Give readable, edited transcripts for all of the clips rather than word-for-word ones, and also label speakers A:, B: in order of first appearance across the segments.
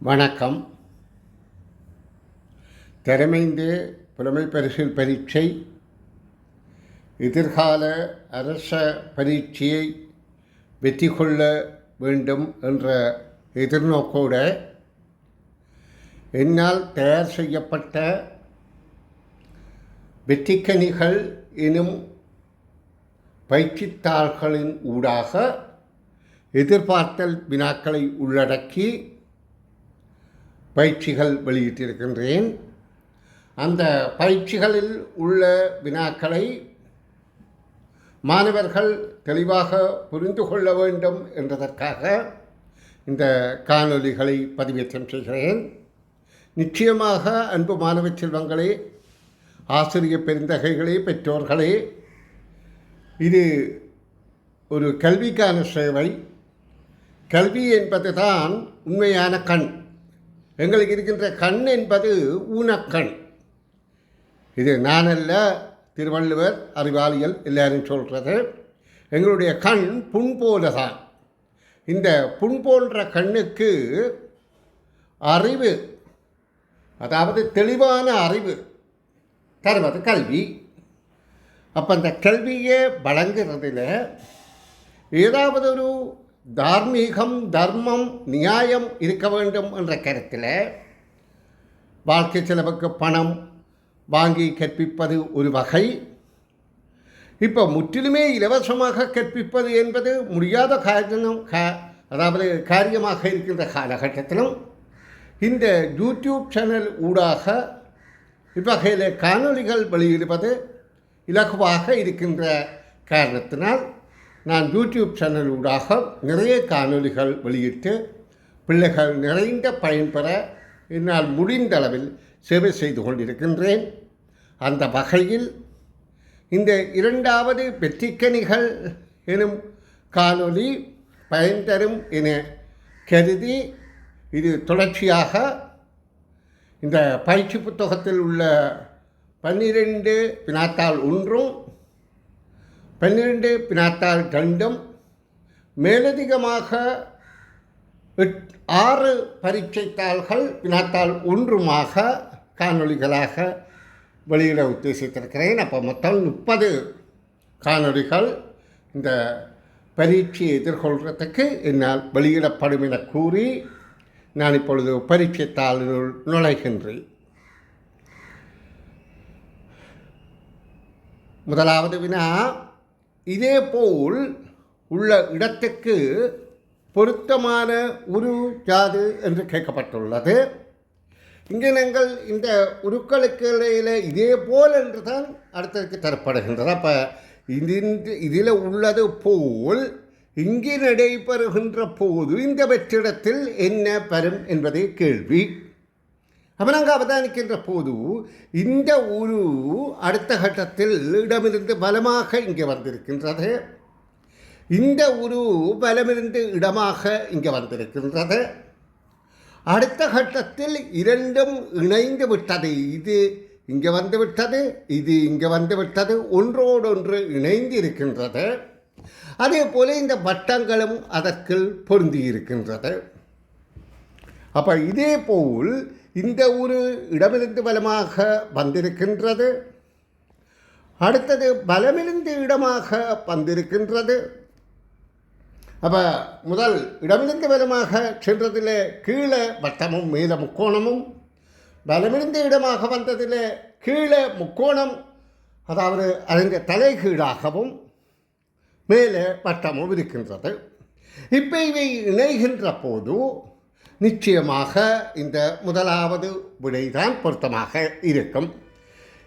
A: வணக்கம். திறமைந்து புலமை பரிசில் பரீட்சை எதிர்கால அரச பரீட்சையை வெற்றி கொள்ள வேண்டும் என்ற எதிர்நோக்கோடு என்னால் தயார் செய்யப்பட்ட வெற்றிக்கனிகள் எனும் பயிற்சித்தாள்களின் ஊடாக எதிர்பார்த்தல் வினாக்களை உள்ளடக்கி பயிற்சிகள் வெளியிட்டிருக்கின்றேன். அந்த பயிற்சிகளில் உள்ள வினாக்களை மாணவர்கள் தெளிவாக புரிந்து கொள்ள வேண்டும் என்பதற்காக இந்த காணொளிகளை பதிவேற்றம் செய்கிறேன். நிச்சயமாக அன்பு மாணவ செல்வங்களே, ஆசிரியர் பெருந்தகைகளே, பெற்றோர்களே, இது ஒரு கல்விக்கான சேவை. கல்வி என்பது தான் உண்மையான கண். எங்களுக்கு இருக்கின்ற கண் என்பது ஊனக்கண். இது நானல்ல, திருவள்ளுவர், அறிவாளிகள் எல்லாரும் சொல்கிறது. எங்களுடைய கண் புண் போல தான். இந்த புண் போன்ற கண்ணுக்கு அறிவு, அதாவது தெளிவான அறிவு தருவது கல்வி. அப்போ அந்த கல்வியை வழங்குறதில் ஏதாவது ஒரு தார்மீகம், தர்மம், நியாயம் இருக்க வேண்டும் என்ற கருத்தில் வாழ்க்கை செலவுக்கு பணம் வாங்கி கற்பிப்பது ஒரு வகை. இப்போ முற்றிலுமே இலவசமாக கற்பிப்பது என்பது முடியாத காரியமாக இருக்கின்ற காலகட்டத்திலும் இந்த யூடியூப் சேனல் ஊடாக இவ்வகையில் காணொளிகள் வெளியிடுவது இலகுவாக இருக்கின்ற காரணத்தினால் நான் யூடியூப் சேனல் ஊடாக நிறைய காணொளிகள் வெளியிட்டு பிள்ளைகள் நிறைந்த பயன்பெற என்னால் முடிந்த அளவில் சேவை செய்து கொண்டிருக்கின்றேன். அந்த வகையில் இந்த இரண்டாவது வெற்றிக்கனிகள் எனும் காணொளி பயன் தரும் என கருதி இது தொடர்ச்சியாக இந்த பயிற்சி புத்தகத்தில் உள்ள 12 வினாத்தாள் 1, 12 வினாத்தாள் 2, மேலதிகமாக 6 பரீட்சைத்தாள்கள் வினாத்தாள் 1மாக காணொளிகளாக வெளியிட உத்தேசித்திருக்கிறேன். அப்போ மொத்தம் 30 காணொளிகள் இந்த பரீட்சையை எதிர்கொள்கிறதுக்கு என்னால் வெளியிடப்படும் என கூறி நான் இப்பொழுது பரீட்சைத்தாளினுள் நுழைகின்றேன். முதலாவது வினா, இதேபோல் உள்ள இடத்துக்கு பொருத்தமான உரு யாது என்று கேட்கப்பட்டுள்ளது. இங்கே நாங்கள் இந்த உருக்களுக்கு இடையில் இதேபோல் என்று தான் அடுத்ததுக்கு தரப்படுகின்றது. அப்போ இதில் உள்ளது போல் இங்கே நடைபெறுகின்ற போது இந்த வெற்றிடத்தில் என்ன பெறும் என்பதே கேள்வி. அப்போ நாங்கள் அவதானிக்கின்ற போது இந்த உரு அடுத்த கட்டத்தில் இடமிருந்து பலமாக இங்கே வந்திருக்கின்றது. இந்த உரு பலமிருந்து இடமாக இங்கே வந்திருக்கின்றது. அடுத்த கட்டத்தில் இரண்டும் இணைந்து விட்டது. இது இங்கே வந்து விட்டது, இது இங்கே வந்து விட்டது, ஒன்றோடொன்று இணைந்து இருக்கின்றது. அதே போல இந்த வட்டங்களும் அதற்குள் பொருந்தி இருக்கின்றது. அப்போ இதே போல் இந்த ஒரு இடமிருந்து பலமாக வந்திருக்கின்றது. அடுத்தது பலமிருந்து இடமாக வந்திருக்கின்றது. அப்போ முதல் இடமிருந்து பலமாக சென்றதில் கீழே வட்டமும் மேலே முக்கோணமும், பலமிருந்து இடமாக வந்ததில் கீழே முக்கோணம், அதாவது அதன் தலைகீழாகவும் மேலே வட்டமும் இருக்கின்றது. இப்போ இவை இணைகின்ற போது நிச்சயமாக இந்த முதலாவது விடைதான் பொருத்தமாக இருக்கும்.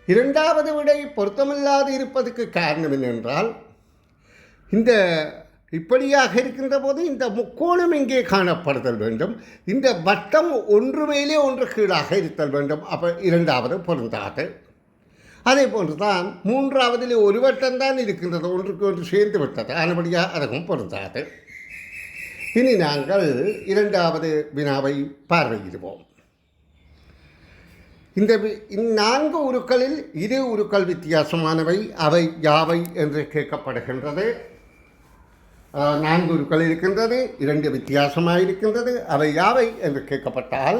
A: இரண்டாவது விடை பொருத்தமில்லாது இருப்பதற்கு காரணம் என்னென்றால், இந்த இப்படியாக இருக்கின்ற போது இந்த முக்கோணம் இங்கே காணப்படுதல் வேண்டும், இந்த வட்டம் ஒன்று மேலே ஒன்று கீழாக இருத்தல் வேண்டும். அப்போ இரண்டாவது பொருந்தாது. அதே போன்று தான் மூன்றாவதில் ஒரு வட்டம்தான் இருக்கின்றது, ஒன்றுக்கு ஒன்று சேர்ந்து விட்டது, அதுபடியாக அதுவும் பொருந்தாது. இனி நாங்கள் இரண்டாவது வினாவை பார்வையிடுவோம். இந்த 4 உருக்களில் இரு உருக்கள் வித்தியாசமானவை, அவை யாவை என்று கேட்கப்படுகின்றது. 4 உருக்கள் இருக்கின்றது, 2 வித்தியாசமாக இருக்கின்றது. அவை யாவை என்று கேட்கப்பட்டால்,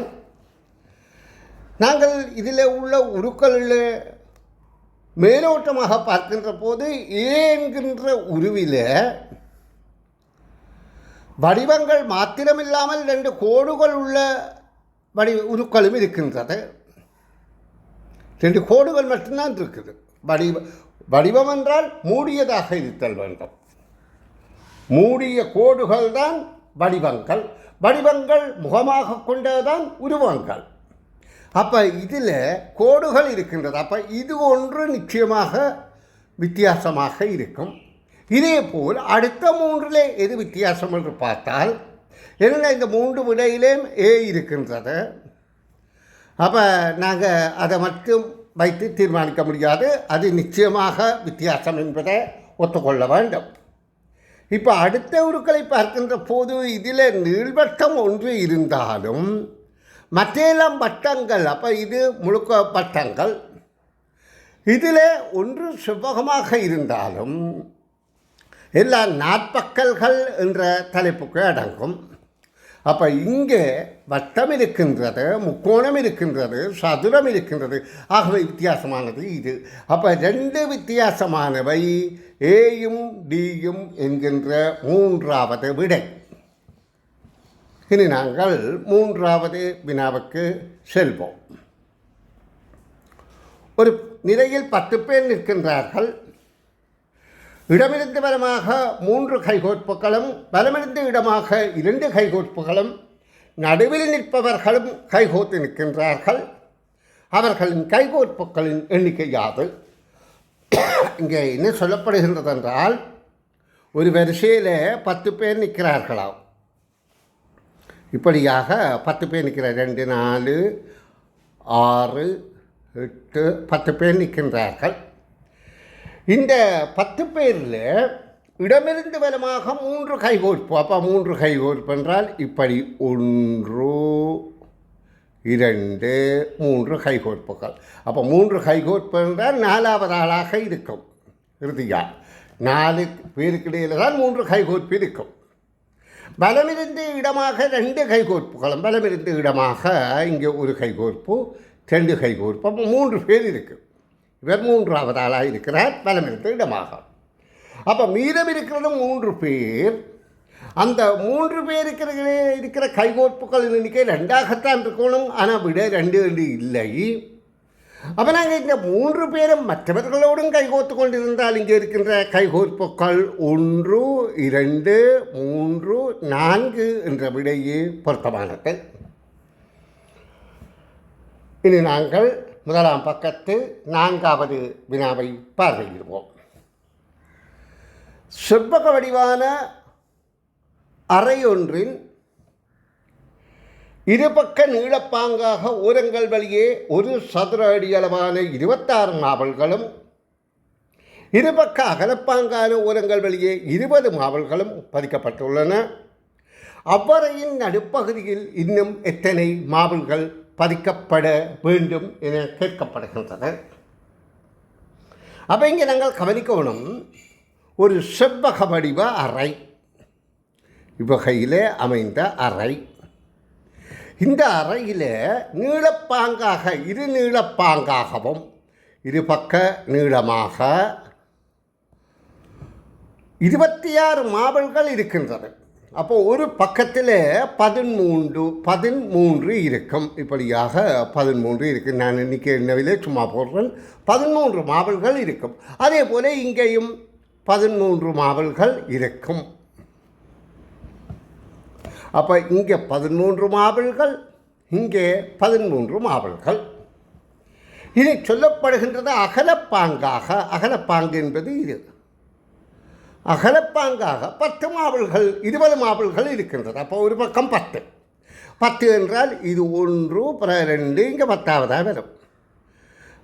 A: நாங்கள் இதில் உள்ள உருக்களில் மேலோட்டமாக பார்க்கின்ற போது ஏ என்கின்ற உருவில் வடிவங்கள் மாத்திரமில்லாமல் 2 கோடுகள் உள்ள உருக்களும் இருக்கின்றது. 2 கோடுகள் மட்டும்தான் இருக்குது. வடிவம் என்றால் மூடியதாக இருத்தல் வேண்டும். மூடிய கோடுகள் தான் வடிவங்கள். வடிவங்கள் முகமாக கொண்டதுதான் உருவங்கள். அப்போ இதில் கோடுகள் இருக்கின்றது. அப்போ இது ஒன்று நிச்சயமாக வித்தியாசமாக இருக்கும். இதே போல் அடுத்த 3 எது வித்தியாசம் என்று பார்த்தால், என்ன இந்த 3 விடையிலேயும் ஏ இருக்கின்றது. அப்போ நாங்கள் அதை மட்டும் வைத்து தீர்மானிக்க முடியாது. அது நிச்சயமாக வித்தியாசம் என்பதை ஒத்துக்கொள்ள வேண்டும். இப்போ அடுத்த உருக்களை பார்க்கின்ற போது இதில் நீள்வட்டம் ஒன்று இருந்தாலும் மற்றையெல்லாம் வட்டங்கள். அப்போ இது முழுக்க வட்டங்கள். இதில் ஒன்று செவ்வகமாக இருந்தாலும் எல்லா நாற்பக்கல்கள் என்ற தலைப்புக்கு அடங்கும். அப்போ இங்கே வட்டம் இருக்கின்றது, முக்கோணம் இருக்கின்றது, சதுரம் இருக்கின்றது. ஆகவே வித்தியாசமானது இது. அப்போ 2 வித்தியாசமானவை ஏயும் டியும் என்கின்ற 3வது விடை. இனி நாங்கள் 3வது வினாவுக்கு செல்வோம். ஒரு நிலையில் 10 பேர் நிற்கின்றார்கள். இடமிருந்து வலமாக 3 கைகோர்ப்புகளும், வலமிருந்து இடமாக 2 கைகோர்ப்புகளும், நடுவில் நிற்பவர்களும் கைகோர்த்து நிற்கின்றார்கள். அவர்களின் கைகோர்ப்புகளின் எண்ணிக்கை யாது? இங்கே என்ன சொல்லப்படுகின்றது என்றால், ஒரு வரிசையில் 10 பேர் நிற்கிறார்களாம். இப்படியாக 10 பேர் நிற்கிறார். 2, 4, 6, 8, 10 பேர் நிற்கின்றார்கள். இந்த 10 பேரில் இடமிருந்து வலமாக 3 கைகோர்ப்பு. அப்போ 3 கைகோர்ப்பு என்றால் இப்படி 1, 2, 3 கைகோர்ப்புகள். அப்போ 3 கைகோர்ப்பு என்றால் 4வது ஆளாக இருக்கும். இறுதியாக 4 பேருக்கு இடையில் தான் 3 கைகோர்ப்பு இருக்கும். பலமிருந்து இடமாக 2 கைகோர்ப்புகளும், பலமிருந்து இடமாக இங்கே 1 கைகோர்ப்பு, 2 கைகோர்ப்பு. அப்போ 3 பேர் இருக்குது. இவர் 3வது ஆளாக இருக்கிறார் பலமிருந்து இடமாக. அப்போ மீதம் இருக்கிறது 3 பேர். அந்த 3 பேருக்கு இருக்கிற கைகோர்ப்புகளின் எண்ணிக்கை 2ஆகத்தான் இருக்கணும். ஆனால் விட 2 இல்லை. அப்போ நாங்கள் இந்த 3 பேரும் மற்றவர்களோடும் கைகோர்த்து கொண்டிருந்தால் இங்கே இருக்கின்ற கைகோர்ப்புகள் 1, 2, 3, 4 என்ற விடையே பொருத்தமானது. இனி நாங்கள் முதலாம் பக்கத்து 4வது வினாவை பார்வையிடுவோம். செவ்வக வடிவான அறை ஒன்றின் இருபக்க நீளப்பாங்காக ஓரங்கள் வழியே 1 சதுர அடி அளவான 26 மாவல்களும், இருபக்க அகலப்பாங்கான ஓரங்கள் வழியே 20 மாவல்களும் பதிக்கப்பட்டுள்ளன. அவ்வறையின் நடுப்பகுதியில் இன்னும் எத்தனை மாவல்கள் பதிக்கப்பட வேண்டும் என கேட்கப்படுகின்றன. அப்போ இங்கே நாங்கள் கவனிக்கணும், ஒரு செவ்வக வடிவ அறை, இவ்வகையில் அமைந்த அறை. இந்த அறையில் நீளப்பாங்காக, இரு நீளப்பாங்காகவும் இருபக்க நீளமாக 26 மாவல்கள் இருக்கின்றன. அப்போ ஒரு பக்கத்தில் 13 இருக்கும். இப்படியாக 13 இருக்குது. நான் இன்றைக்கி என்னவிலே சும்மா போடுறேன். 13 மாவல்கள் இருக்கும். அதே போல் இங்கேயும் 13 மாவல்கள் இருக்கும். அப்போ இங்கே 13 மாவல்கள், இங்கே 13 மாவல்கள். இனி சொல்லப்படுகின்றது அகலப்பாங்காக. அகலப்பாங்கு என்பது இது. அகலப்பாங்காக 10 மாவல்கள், 20 மாவல்கள் இருக்கின்றது. அப்போ ஒரு பக்கம் 10 என்றால் இது 1, 2, இங்கே 10ஆவதாக வரும்.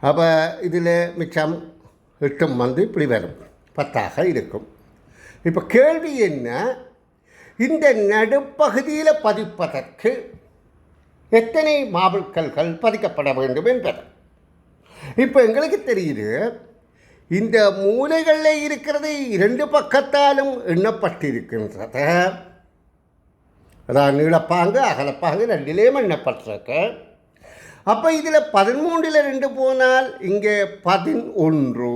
A: அப்போ இதில் மிச்சம் 8 வந்து இப்படி வரும், 10ஆக இருக்கும். இப்போ கேள்வி என்ன, இந்த நடுப்பகுதியில் பதிப்பதற்கு எத்தனை மாவல்கல்கள் பதிக்கப்பட வேண்டும் என்பது. இப்போ எங்களுக்கு தெரியுது, இந்த மூலைகளில் இருக்கிறது இரண்டு பக்கத்தாலும் எண்ணப்பட்டிருக்கின்றது. அதான் நீளப்பாங்கு அகலப்பாங்கு ரெண்டிலேயும் எண்ணப்பட்டிருக்கு. அப்போ இதில் 13ல் 2 போனால் இங்கே 11,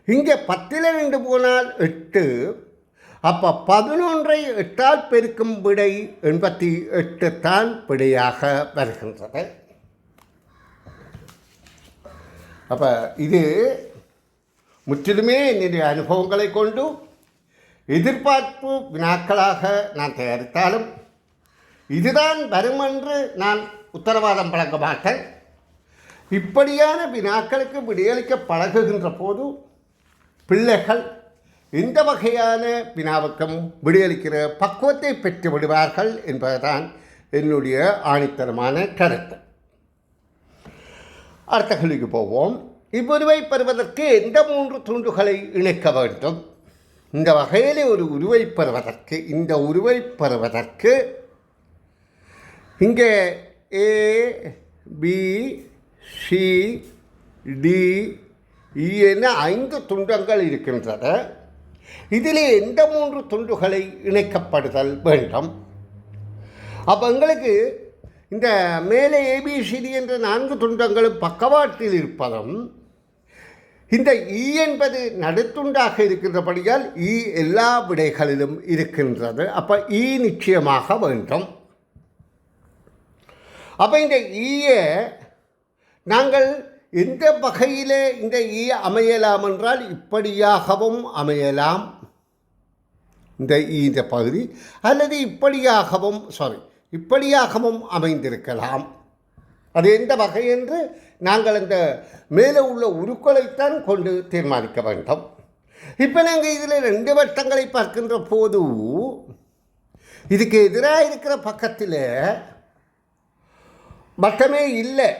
A: இங்கே 10ல் 2 போனால் 8. அப்போ 11ஐ 8ஆல் பெருக்கும் விடை 88 தான் விடையாக வருகின்றது. அப்போ இது முற்றிலுமே என்னுடைய அனுபவங்களை கொண்டு எதிர்பார்ப்பு வினாக்களாக நான் தயாரித்தாலும் இதுதான் வரும் என்று நான் உத்தரவாதம் வழங்க மாட்டேன். இப்படியான வினாக்களுக்கு விடையளிக்க பழகுகின்ற போது பிள்ளைகள் எந்த வகையான வினாவுக்கும் விடையளிக்கிற பக்குவத்தை பெற்று விடுவார்கள் என்பதுதான் என்னுடைய ஆணித்தரமான கருத்து. அடுத்த கேள்விக்கு போவோம். இவ்வுருவை பெறுவதற்கு எந்த 3 துண்டுகளை இணைக்க வேண்டும்? இந்த வகையில் ஒரு உருவை பெறுவதற்கு இங்கே A, B, C, D, E என 5 துண்டங்கள் இருக்கின்றன. இதில் எந்த 3 துண்டுகளை இணைக்கப்படுதல் வேண்டும்? அப்போ எங்களுக்கு இந்த மேலே ABCD என்ற 4 துண்டங்களும் பக்கவாட்டில் இருப்பதும் இந்த E என்பது நடுத்துண்டாக இருக்கின்றபடியால் E எல்லா விடைகளிலும் இருக்கின்றது. அப்போ E நிச்சயமாக வேண்டும். அப்போ இந்த ஈயை நாங்கள் எந்த வகையில் இந்த ஈ அமையலாம் என்றால் இப்படியாகவும் அமையலாம் இந்த பகுதி, அல்லது இப்படியாகவும் அமைந்திருக்கலாம். அது எந்த வகை என்று நாங்கள் அந்த மேலே உள்ள உருக்களைத்தான் கொண்டு தீர்மானிக்க வேண்டும். இப்போ நாங்கள் இதில் 2 வட்டங்களை பார்க்கின்ற போது இதுக்கு எதிராக இருக்கிற பக்கத்தில் வட்டமே இல்லை.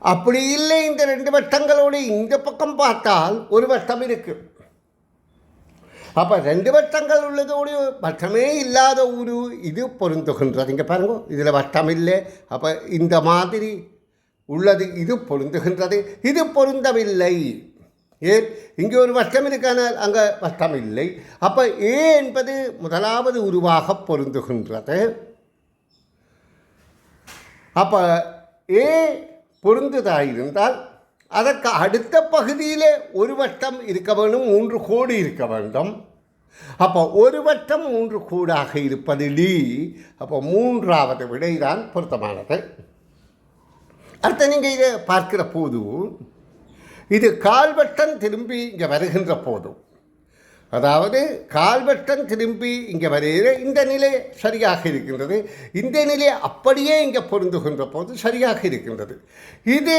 A: அப்படி இல்லை. இந்த 2 வட்டங்களோடு இந்த பக்கம் பார்த்தால் ஒரு வட்டம் இருக்குது. அப்போ 2 வட்டங்கள் உள்ளதோடு வட்டமே இல்லாத ஒரு இது பொருந்துகின்றது. இங்கே பாருங்க, இதில் வட்டம் இல்லை. அப்போ இந்த மாதிரி உள்ளது இது பொருந்துகின்றது, இது பொருந்தவில்லை. ஏன் இங்கே ஒரு வட்டம் இருக்கானால் அங்கே வட்டம் இல்லை. அப்போ ஏ என்பது முதலாவது உருவாக பொருந்துகின்றது. அப்போ ஏ பொருந்துதாயிருந்தால் அதற்கு அடுத்த பகுதியில் ஒரு வட்டம் இருக்க வேண்டும், 3 கோடு இருக்க வேண்டும். அப்போ ஒரு வட்டம் 3 கோடாக இருப்பது டி. அப்போ 3வது விடைதான் பொருத்தமானது. அடுத்த நீங்கள் இதை பார்க்கிற போது இது கால்வட்டம் திரும்பி இங்கே வருகின்ற போதும், அதாவது கால்வட்டம் திரும்பி இங்கே வருகிற இந்த நிலை சரியாக இருக்கின்றது. இந்த நிலை அப்படியே இங்கே பொருந்துகின்ற போது சரியாக இருக்கின்றது. இது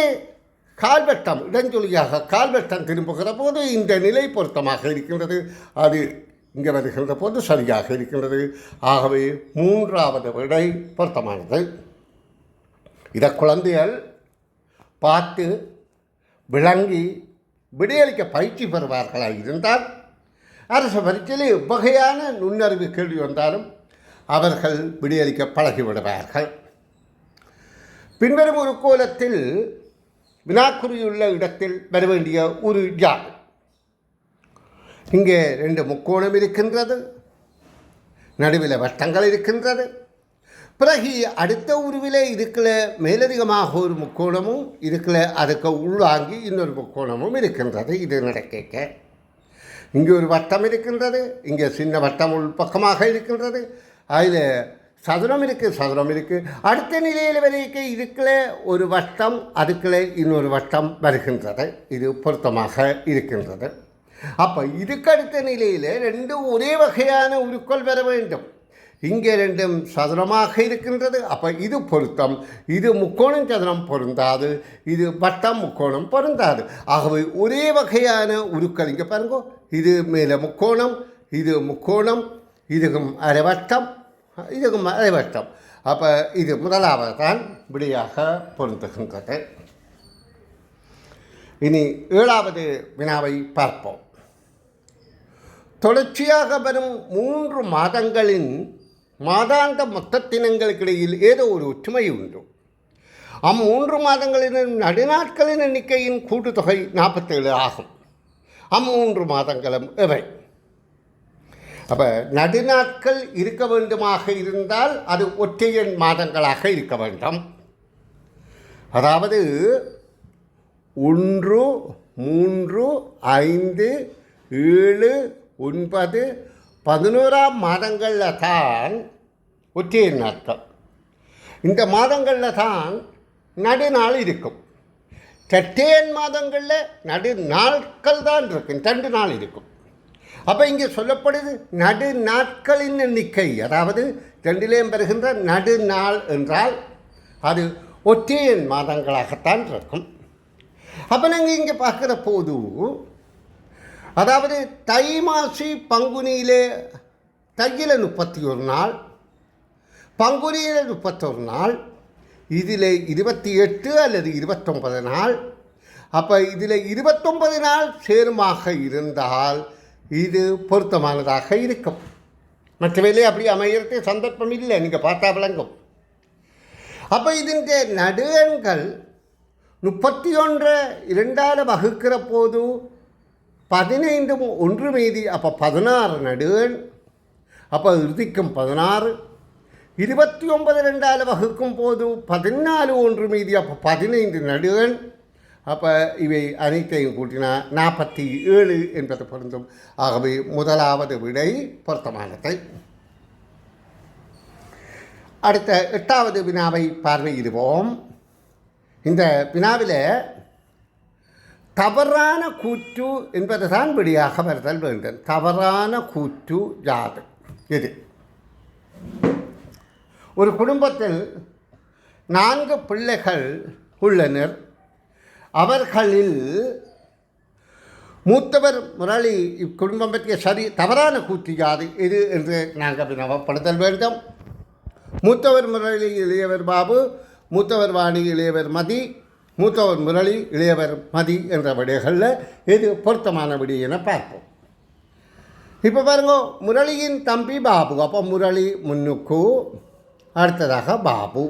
A: கால்வட்டம் இடஞ்சொலியாக கால்வட்டம் திரும்புகிற போது இந்த நிலை பொருத்தமாக இருக்கின்றது. அது இங்கே வருகின்ற போது சரியாக இருக்கின்றது. ஆகவே 3வது விடை பொருத்தமானது. இதை குழந்தைகள் பார்த்து விளங்கி விடையளிக்க பயிற்சி பெறுவார்களாக இருந்தால் அரசு பரீட்சையில் எவ்வகையான நுண்ணறிவு கேள்வி வந்தாலும் அவர்கள் விடையளிக்க பழகிவிடுவார்கள். பின்வரும் ஒரு கோலத்தில் வினாக்குறியுள்ள இடத்தில் வர வேண்டிய ஒரு ஜாடு. இங்கே 2 முக்கோணம் இருக்கின்றது, நடுவில் வட்டங்கள் இருக்கின்றது. பிறகு அடுத்த உருவிலே இருக்கிற மேலதிகமாக ஒரு முக்கோணமும் இருக்கிற அதுக்கு உள்வாங்கி இன்னொரு முக்கோணமும் இருக்கின்றது. இது நடக்க இங்கே ஒரு வட்டம் இருக்கின்றது, இங்கே சின்ன வட்டம் உள்பக்கமாக இருக்கின்றது, அதில் சதுரம் இருக்குது. அடுத்த நிலையில் வரைக்க இருக்கிற ஒரு வட்டம், அதுக்குள்ளே இன்னொரு வட்டம் வருகின்றது. இது பொருத்தமாக இருக்கின்றது. அப்போ இதுக்கு அடுத்த நிலையில் 2 ஒரே வகையான உருக்கள் வர வேண்டும். இங்கே 2 சதுரமாக இருக்கின்றது. அப்போ இது பொருத்தம். இது முக்கோணம் சதுரம் பொருந்தாது, இது வட்டம் முக்கோணம் பொருந்தாது. ஆகவே ஒரே வகையான உருக்கள் இங்கே பாருங்க, இது மேலே முக்கோணம், இது முக்கோணம், இதுக்கும் அரைவட்டம், இதுக்கும் அரைவட்டம். அப்போ இது முதலாவது தான் விடையாக பொருந்துகின்றது. இனி 7வது வினாவை பார்ப்போம். தொடர்ச்சியாக வரும் 3 மாதங்களின் மாதாந்த மொத்த தினங்களுக்கிடையில் ஏதோ ஒரு ஒற்றுமை உண்டு. அம்மூன்று மாதங்களின் நடுநாட்களின் எண்ணிக்கையின் கூட்டுத்தொகை 47 ஆகும். அம்மூன்று மாதங்களும் எவை? அப்போ நடுநாட்கள் இருக்க வேண்டுமாக இருந்தால் அது ஒற்றையன் மாதங்களாக இருக்க வேண்டும். அதாவது 1, 3, 5, 7, 9, 11ஆம் மாதங்களில் தான் ஒற்றையன் நாட்கள். இந்த மாதங்களில் தான் நடுநாள் இருக்கும். தட்டையன் மாதங்களில் நடுநாட்கள் தான் இருக்கும், 2 நாள் இருக்கும். அப்போ இங்கே சொல்லப்படுது நடுநாட்களின் எண்ணிக்கை, அதாவது 2லேயும் பெறுகின்ற நடுநாள் என்றால் அது ஒற்றையன் மாதங்களாகத்தான் இருக்கும். அப்போ நாங்கள் இங்கே பார்க்குற போது, அதாவது தை மாசி பங்குனியிலே தையில 31 நாள், பங்குனியில் 31 நாள், இதில் 28 அல்லது 29 நாள். அப்போ இதில் 29 நாள் சேருமாக இருந்தால் இது பொருத்தமானதாக இருக்கும். மற்றவையிலே அப்படி அமைகிறது சந்தர்ப்பம் இல்லை, நீங்கள் பார்த்தா விளங்கும். அப்போ இதன் நடு எண்கள் 31 2ஆல் வகுக்கிற போது 15 1 மீதி, அப்போ 16 நடு எண். அப்போ இறுதிக்கும் 16. 29 2ஆல் வகுக்கும் போது 14 1 மீதி, அப்போ 15 நடு எண். அப்போ இவை அனைத்தையும் கூட்டினா 47 என்பது பொருந்தும். ஆகவே முதலாவது விடை பொருத்தமானது. அடுத்த 8வது வினாவை பார்வையிடுவோம். இந்த வினாவில் தவறான கூற்று என்பது தான் விடையாக வருதல் வேண்டும். தவறான கூற்று யாது? இது ஒரு குடும்பத்தில் 4 பிள்ளைகள் உள்ளனர். அவர்களில் மூத்தவர் முரளி இக்குடும்பம் பற்றிய தவறான கூற்று யாது இது என்று நாங்கள் வினவப்படுத்தல் வேண்டும். மூத்தவர் முரளி, இளையவர் பாபு, மூத்தவர் வாணி, இளையவர் மதி, மூத்தவர் முரளி, இளையவர் மதி என்ற விடைகளில் எது பொருத்தமான விடை என பார்ப்போம். இப்போ பாருங்க, முரளியின் தம்பி பாபு. அப்போ முரளி முன்னுக்கு, அடுத்ததாக பாபு.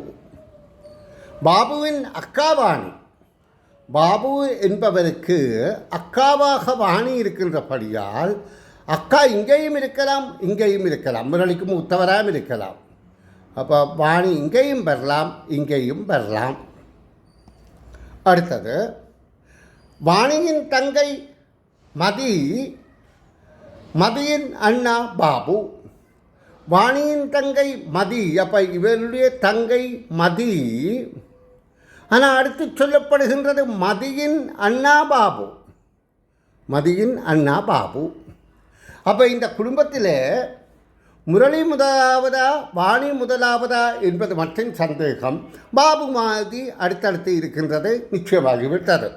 A: பாபுவின் அக்கா வாணி. பாபு என்பவருக்கு அக்காவாக வாணி இருக்கின்றபடியால் அக்கா இங்கேயும் இருக்கலாம், இங்கேயும் இருக்கலாம். முரளிக்கு மூத்தவராக இருக்கலாம். அப்போ வாணி இங்கேயும் பெறலாம், இங்கேயும் பெறலாம். அடுத்தது, வாணியின் தங்கை மதி, மதியின் அண்ணா பாபு. வாணியின் தங்கை மதி, அப்போ இவருடைய தங்கை மதி. ஆனால் அடுத்து சொல்லப்படுகின்றது மதியின் அண்ணா பாபு. மதியின் அண்ணா பாபு. அப்போ இந்த குடும்பத்தில் முரளி முதலாவதா வாணி முதலாவதா என்பது மட்டும் சந்தேகம். பாபு மதி அடுத்தடுத்து இருக்கின்றது நிச்சயமாகிவிட்டது.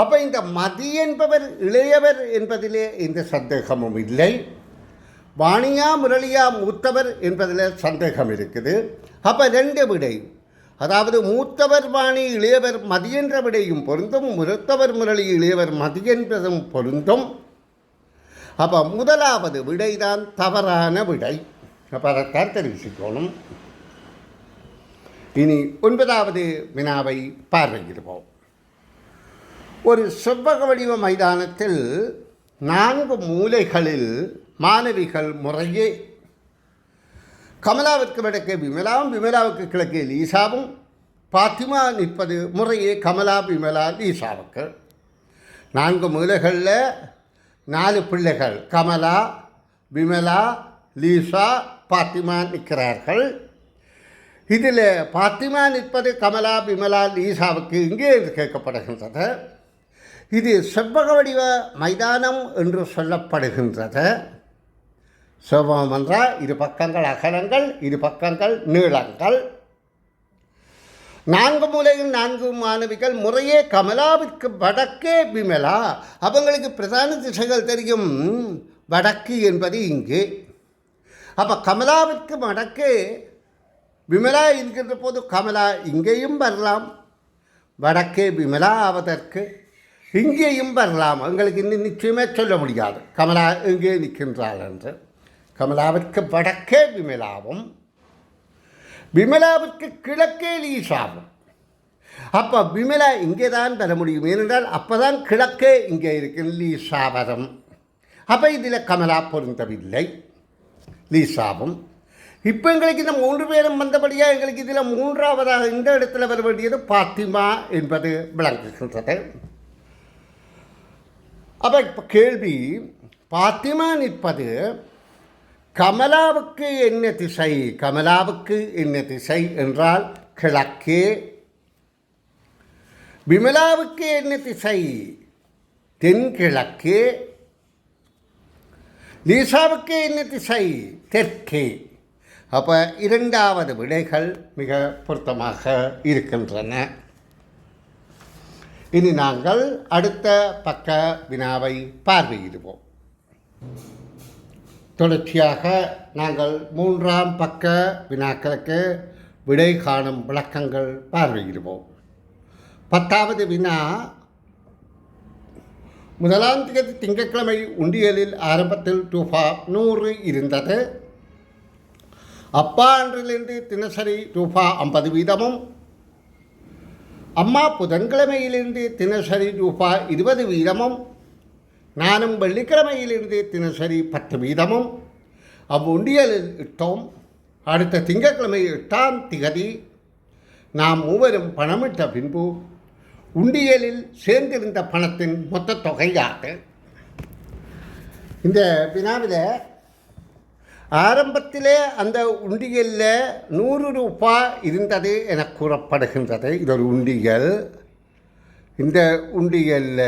A: அப்போ இந்த மதி என்பவர் இளையவர் என்பதிலே எந்த சந்தேகமும் இல்லை. வாணியா முரளியா மூத்தவர் என்பதில் சந்தேகம் இருக்குது. அப்போ 2 விடை, அதாவது மூத்தவர் வாணி இளையவர் மதி என்ற விடையும் பொருந்தும், மூத்தவர் முரளி இளையவர் மதி என்பதும் பொருந்தும். அப்போ முதலாவது விடைதான் தவறான விடை. அப்போ அதைத்தான் தெரிவிச்சுக்கணும். இனி 9வது வினாவை பார்வையிடுவோம். ஒரு செவ்வக வடிவ மைதானத்தில் 4 மூலைகளில் மாணவிகள் முறையே கமலாவிற்கு வடக்கே விமலாவும், விமலாவுக்கு கிழக்கே லீசாவும், பாத்திமா நிற்பது முறையே கமலா, விமலா, லீசாவுக்கு. 4 மூலைகளில் 4 பிள்ளைகள் கமலா, விமலா, லீசா, பாத்திமா நிற்கிறார்கள். இதில் பாத்திமா நிற்பது கமலா, விமலா, லீசாவுக்கு இங்கே கேட்கப்படுகின்றது. இது செவ்வக வடிவ மைதானம் என்று சொல்லப்படுகின்றது. செவ்வகம் என்றால் 2 பக்கங்கள் அகலங்கள், 2 பக்கங்கள் நீளங்கள். 4 மூலையில் 4 மாணவிகள் முறையே கமலாவிற்கு வடக்கே விமலா. அவங்களுக்கு பிரதான திசைகள் தெரியும். வடக்கு என்பது இங்கே. அப்போ கமலாவிற்கு வடக்கே விமலா இருக்கின்ற போது கமலா இங்கேயும் வரலாம், வடக்கே விமலா ஆவதற்கு இங்கேயும் வரலாம். எங்களுக்கு இன்னும் நிச்சயமே சொல்ல முடியாது கமலா எங்கே நிற்கின்றாள் என்று. கமலாவிற்கு வடக்கே விமலாவும், விமலாவிற்கு கிழக்கே லீசாவும். அப்போ விமலா இங்கே தான் பெற முடியும். ஏனென்றால் அப்போ தான் கிழக்கே இங்கே இருக்கு லீசாவரம். அப்போ இதில் கமலா பொருந்தவில்லை, லீசாவும். இப்போ எங்களுக்கு இந்த 3 பேரும் வந்தபடியாக எங்களுக்கு இதில் 3ஆவதாக இந்த இடத்துல வர வேண்டியது பாத்திமா என்பது விளங்குகின்றது. அப்போ இப்போ கேள்வி, பாத்திமா நிற்பது கமலாவுக்கு என்ன திசை? கமலாவுக்கு என்ன திசை என்றால் கிழக்கே. விமலாவுக்கு என்ன திசை? தென்கிழக்கே. லீசாவுக்கு என்ன திசை? தெற்கே. அப்போ 2வது விடைகள் மிக பொருத்தமாக இருக்கின்றன. இனி நாங்கள் அடுத்த பக்க வினாவை பார்வையிடுவோம். தொடர்ச்சியாக நாங்கள் 3ஆம் பக்க வினாக்களுக்கு விடை காணும் விளக்கங்கள் பார்வையிடுவோம். 10வது வினா, 1ஆம் தேதி திங்கட்கிழமை உண்டியலில் ஆரம்பத்தில் ரூபா 100 இருந்தது. அப்பா அன்றிலிருந்து தினசரி ரூபா 50 வீதமும், அம்மா புதன்கிழமையிலிருந்து தினசரி ரூபா 20 வீதமும், நானும் வெள்ளிக்கிழமையிலிருந்து தினசரி 10 வீதமும் அவ்வுண்டியலில் இட்டோம். அடுத்த திங்கட்கிழமை 8ஆம் திகதி நாம் மூவரும் பணமிட்ட பின்பு உண்டியலில் சேர்ந்திருந்த பணத்தின் மொத்த தொகையாக. இந்த வினாவில் ஆரம்பத்திலே அந்த உண்டியலில் 100 ரூபாய் இருந்தது என கூறப்படுகின்றது. இது ஒரு உண்டியல். இந்த உண்டியலில்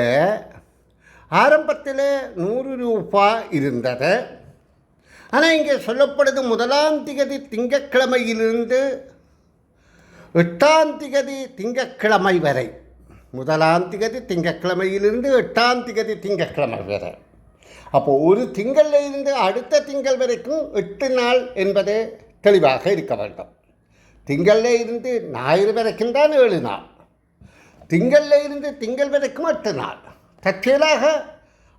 A: ஆரம்பத்தில் 100 ரூபாய் இருந்தது. ஆனால் இங்கே சொல்லப்படுது 1ஆம் திகதி திங்கட்கிழமையிலிருந்து 8ஆம் திகதி திங்கட்கிழமை வரை. 1ஆம் திகதி திங்கட்கிழமையிலிருந்து 8ஆம் திகதி திங்கட்கிழமை வரை. அப்போது ஒரு திங்களில் இருந்து அடுத்த திங்கள் வரைக்கும் 8 நாள் என்பது தெளிவாக இருக்க வேண்டும். திங்களில் இருந்து ஞாயிறு வரைக்கும் தான் 7 நாள், திங்களில் இருந்து திங்கள் வரைக்கும் 8 நாள். தற்செயலாக